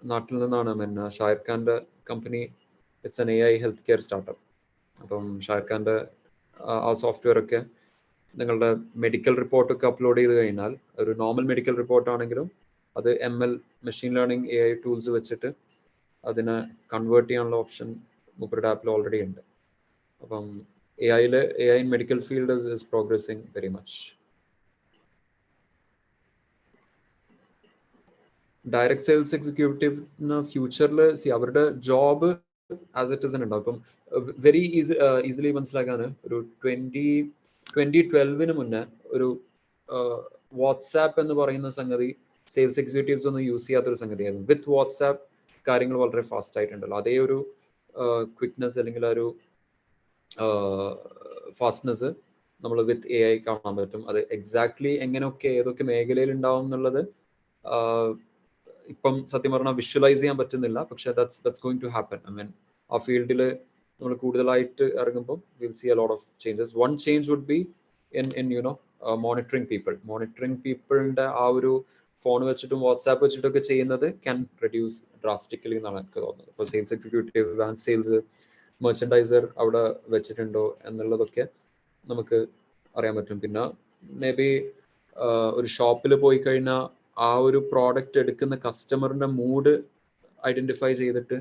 നാട്ടിൽ നിന്നാണ് ഷാഹിർ ഖാന്റെ company, it's an AI health care startup. അപ്പം ഷാഹിർ ഖാന്റെ ആ സോഫ്റ്റ്വെയർ ഒക്കെ നിങ്ങളുടെ മെഡിക്കൽ റിപ്പോർട്ടൊക്കെ അപ്ലോഡ് ചെയ്ത് കഴിഞ്ഞാൽ, ഒരു നോർമൽ മെഡിക്കൽ റിപ്പോർട്ട് ആണെങ്കിലും അത് ML machine learning AI tools വെച്ചിട്ട് അതിനെ കൺവേർട്ട് ചെയ്യാനുള്ള ഓപ്ഷൻ മൂപ്പരുടെ ആപ്പിൽ ഓൾറെഡി ഉണ്ട്. അപ്പം AI in medical field is progressing very much. Direct sales എക്സിക്യൂട്ടീവിന് ഫ്യൂച്ചറിൽ അവരുടെ ജോബ് ആസ് ഇറ്റ് ഇസ് ഉണ്ടാവും. ഇപ്പം വെരി ഈസിലി മനസ്സിലാക്കാൻ, ഒരു 2012 മുന്നേ ഒരു വാട്സാപ്പ് എന്ന് പറയുന്ന സംഗതി സെയിൽസ് എക്സിക്യൂട്ടീവ്സ് ഒന്നും യൂസ് ചെയ്യാത്തൊരു സംഗതിയായിരുന്നു. വിത്ത് വാട്സാപ്പ് കാര്യങ്ങൾ വളരെ ഫാസ്റ്റ് ആയിട്ടുണ്ടല്ലോ. അതേ ഒരു ക്വിക്നെസ് അല്ലെങ്കിൽ ഒരു ഫാസ്റ്റ്നെസ് നമ്മൾ വിത്ത് AI കാണാൻ പറ്റും. അത് എക്സാക്ട്ലി എങ്ങനെയൊക്കെ ഏതൊക്കെ മേഖലയിൽ ഉണ്ടാവും എന്നുള്ളത് ഇപ്പം സത്യം പറഞ്ഞാൽ വിഷ്വലൈസ് ചെയ്യാൻ പറ്റുന്നില്ല. പക്ഷെ ദാറ്റ്സ് ഗോയിങ് ടു ഹാപ്പൻ. ആ ഫീൽഡിൽ നമ്മൾ കൂടുതലായിട്ട് ഇറങ്ങുമ്പോൾ will see a lot of changes. One change would be in monitoring പീപ്പിളിന്റെ ആ ഒരു ഫോൺ വെച്ചിട്ടും വാട്സാപ്പ് വെച്ചിട്ടൊക്കെ ചെയ്യുന്നത് ക്യാൻ റെഡ്യൂസ് ഡ്രാസ്റ്റിക്കലി എന്നാണ് എനിക്ക് തോന്നുന്നത്. ഇപ്പോൾ sales executive, van sales, merchandiser അവിടെ വെച്ചിട്ടുണ്ടോ എന്നുള്ളതൊക്കെ നമുക്ക് അറിയാൻ പറ്റും. പിന്നെ മേ ബി ഒരു ഷോപ്പിൽ പോയി കഴിഞ്ഞാൽ ആ ഒരു പ്രോഡക്റ്റ് എടുക്കുന്ന കസ്റ്റമറിന്റെ മൂഡ് ഐഡന്റിഫൈ ചെയ്തിട്ട്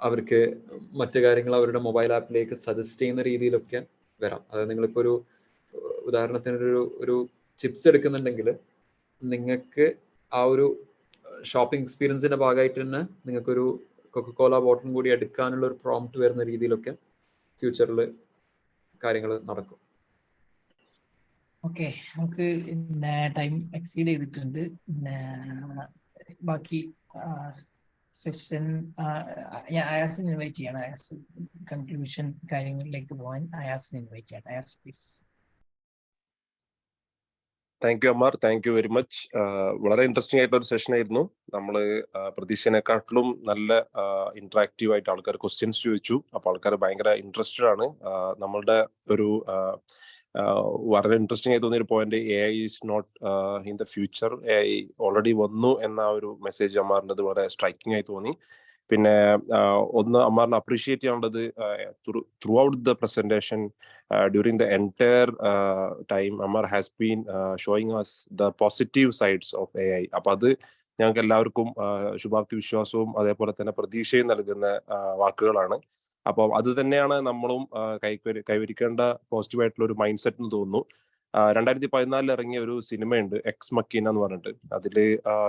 അവർക്ക് മറ്റു കാര്യങ്ങൾ അവരുടെ മൊബൈൽ ആപ്പിലേക്ക് സജസ്റ്റ് ചെയ്യുന്ന രീതിയിലൊക്കെ വരാം. അതായത് നിങ്ങളിപ്പോൾ ഒരു ഉദാഹരണത്തിന് ഒരു ചിപ്സ് എടുക്കുന്നുണ്ടെങ്കിൽ നിങ്ങൾക്ക് ആ ഒരു ഷോപ്പിംഗ് എക്സ്പീരിയൻസിന്റെ ഭാഗമായിട്ട് തന്നെ നിങ്ങൾക്കൊരു കൊക്കക്കോല ബോട്ടിലും കൂടി എടുക്കാനുള്ള ഒരു പ്രോംപ്റ്റ് വരുന്ന രീതിയിലൊക്കെ ഫ്യൂച്ചറിൽ കാര്യങ്ങൾ നടക്കും. ഓക്കെ, നമുക്ക് ടൈം എക്സീഡ് ചെയ്തിട്ടുണ്ട്. ബാക്കി സെഷൻ ഞാൻ അയാസിനെ ഇൻവൈറ്റ് ചെയ്യണം. അയാസ് കൺക്ലൂഷൻ കാര്യങ്ങളിലേക്ക് പോകാൻ അയാസിനെ ഇൻവൈറ്റ് ചെയ്യണം. Ayaz please. Thank you Ammar, thank you very much. വളരെ ഇൻട്രസ്റ്റിംഗ് ആയിട്ടുള്ള ഒരു സെഷൻ ആയിരുന്നു. നമ്മൾ പ്രതീക്ഷേനെക്കാട്ടിലും നല്ല ഇന്ററാക്റ്റീവ് ആയിട്ട് ആൾക്കാർ ക്വസ്റ്റ്യൻസ് ചോദിച്ചു. അപ്പോൾ ആൾക്കാർ ഭയങ്കര ഇൻട്രസ്റ്റഡ് ആണ്. നമ്മളുടെ ഒരു വളരെ ഇൻട്രസ്റ്റിംഗ് ആയി തോന്നിയൊരു point, AI is not in the future, AI already വന്നു എന്ന ഒരു മെസ്സേജ് അമ്മാറിൻ്റെ വളരെ സ്ട്രൈക്കിംഗ് ആയി തോന്നി. പിന്നെ ഒന്ന് അമ്മാറിനെ അപ്രീഷിയേറ്റ് ചെയ്യാനുള്ളത്, through out the presentation during the entire time Ammar has been showing us the positive sides of AI. അപ്പൊ അത് ഞങ്ങൾക്ക് എല്ലാവർക്കും ശുഭാപ്തി വിശ്വാസവും അതേപോലെ തന്നെ പ്രതീക്ഷയും നൽകുന്ന വാക്കുകളാണ്. അപ്പോൾ അത് തന്നെയാണ് നമ്മളും കൈവരിക്കേണ്ട പോസിറ്റീവായിട്ടുള്ള ഒരു മൈൻഡ് സെറ്റ് എന്ന് തോന്നുന്നു. 2014 ഇറങ്ങിയ ഒരു സിനിമയുണ്ട് എക്സ് മക്കീന എന്ന് പറഞ്ഞിട്ട്. അതിൽ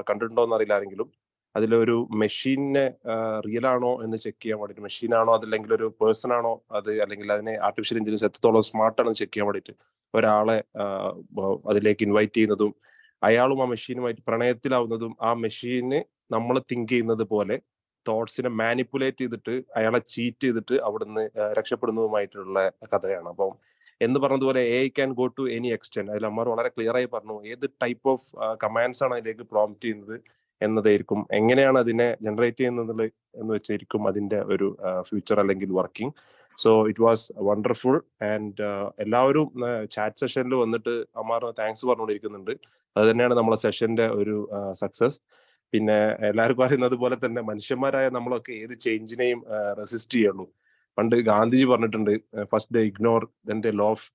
കണ്ടിട്ടുണ്ടോ എന്നറിയില്ല ആരെങ്കിലും. അതിലൊരു മെഷീനെ റിയൽ ആണോ എന്ന് ചെക്ക് ചെയ്യാൻ വേണ്ടിയിട്ട്, മെഷീനാണോ അതല്ലെങ്കിൽ ഒരു പേഴ്സൺ ആണോ അത്, അല്ലെങ്കിൽ അതിനെ ആർട്ടിഫിഷ്യൽ ഇന്റലിജൻസ് എത്രത്തോളം സ്മാർട്ട് ആണെന്ന് ചെക്ക് ചെയ്യാൻ വേണ്ടിയിട്ട് ഒരാളെ അതിലേക്ക് ഇൻവൈറ്റ് ചെയ്യുന്നതും അയാളും ആ മെഷീനുമായിട്ട് പ്രണയത്തിലാവുന്നതും ആ മെഷീന് നമ്മൾ തിങ്ക് ചെയ്യുന്നത് പോലെ തോട്ട്സിനെ മാനിപ്പുലേറ്റ് ചെയ്തിട്ട് അയാളെ ചീറ്റ് ചെയ്തിട്ട് അവിടുന്ന് രക്ഷപ്പെടുന്നതുമായിട്ടുള്ള കഥയാണ്. അപ്പം എന്ന് പറഞ്ഞതുപോലെ AI can go to any extent. അതിൽ അമ്മ വളരെ ക്ലിയർ ആയി പറഞ്ഞു ഏത് ടൈപ്പ് ഓഫ് കമാൻഡ്സ് ആണ് അതിലേക്ക് പ്രോംപ്റ്റ് ചെയ്യുന്നത് എന്നതായിരിക്കും, എങ്ങനെയാണ് അതിനെ ജനറേറ്റ് ചെയ്യുന്നത് എന്ന് വെച്ചായിരിക്കും അതിന്റെ ഒരു ഫ്യൂച്ചർ അല്ലെങ്കിൽ working. So it was wonderful. And എല്ലാവരും ചാറ്റ് സെഷനിൽ വന്നിട്ട് അമ്മാർ താങ്ക്സ് പറഞ്ഞുകൊണ്ടിരിക്കുന്നുണ്ട്. അത് തന്നെയാണ് നമ്മളെ സെഷന്റെ ഒരു സക്സസ്. പിന്നെ എല്ലാവർക്കും അറിയുന്നത് പോലെ തന്നെ മനുഷ്യന്മാരായ നമ്മളൊക്കെ ഏത് ചേഞ്ചിനെയും റെസിസ്റ്റ് ചെയ്യുള്ളൂ. പണ്ട് ഗാന്ധിജി പറഞ്ഞിട്ടുണ്ട്, first they ignore, then they loaf,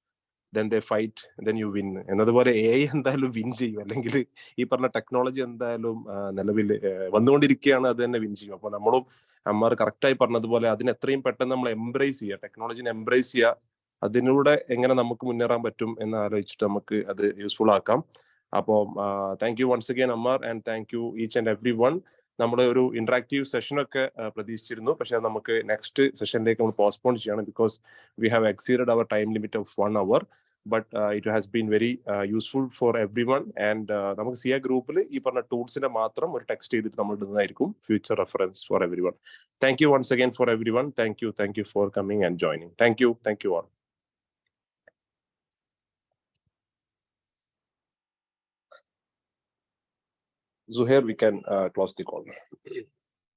then they fight, then you win എന്നതുപോലെ AI എന്തായാലും വിൻ ചെയ്യും. അല്ലെങ്കിൽ ഈ പറഞ്ഞ ടെക്നോളജി എന്തായാലും നിലവിൽ വന്നുകൊണ്ടിരിക്കുകയാണ്, അത് തന്നെ വിൻ ചെയ്യും. അപ്പൊ നമ്മളും അമ്മാർ കറക്റ്റായി പറഞ്ഞതുപോലെ അതിന് എത്രയും പെട്ടെന്ന് നമ്മൾ എംബ്രേസ് ചെയ്യുക, ടെക്നോളജിനെ എംബ്രേസ് ചെയ്യുക, അതിലൂടെ എങ്ങനെ നമുക്ക് മുന്നേറാൻ പറ്റും എന്ന് ആലോചിച്ചിട്ട് നമുക്ക് അത് യൂസ്ഫുൾ ആക്കാം. അപ്പോൾ thank you once again Ammar, and thank you each and every one. നമ്മൾ ഒരു ഇന്ററാക്റ്റീവ് സെഷനൊക്കെ പ്രതീക്ഷിച്ചിരുന്നു, പക്ഷെ നമുക്ക് നെക്സ്റ്റ് സെഷനിലേക്ക് നമ്മൾ പോസ്റ്റ്പോൺ ചെയ്യണം, because we have exceeded our time limit of 1 hour. But it has been very useful for everyone. And നമുക്ക് CEA ഗ്രൂപ്പിൽ ഈ പറഞ്ഞ ടൂൾസിനെ മാത്രം ഒരു ടെക്സ്റ്റ് ചെയ്തിട്ട് നമ്മൾ ഇടുന്നതായിരിക്കും, future reference for everyone. Thank you once again for everyone. Thank you for coming and joining. Thank you all. Zuhair, we can close the call.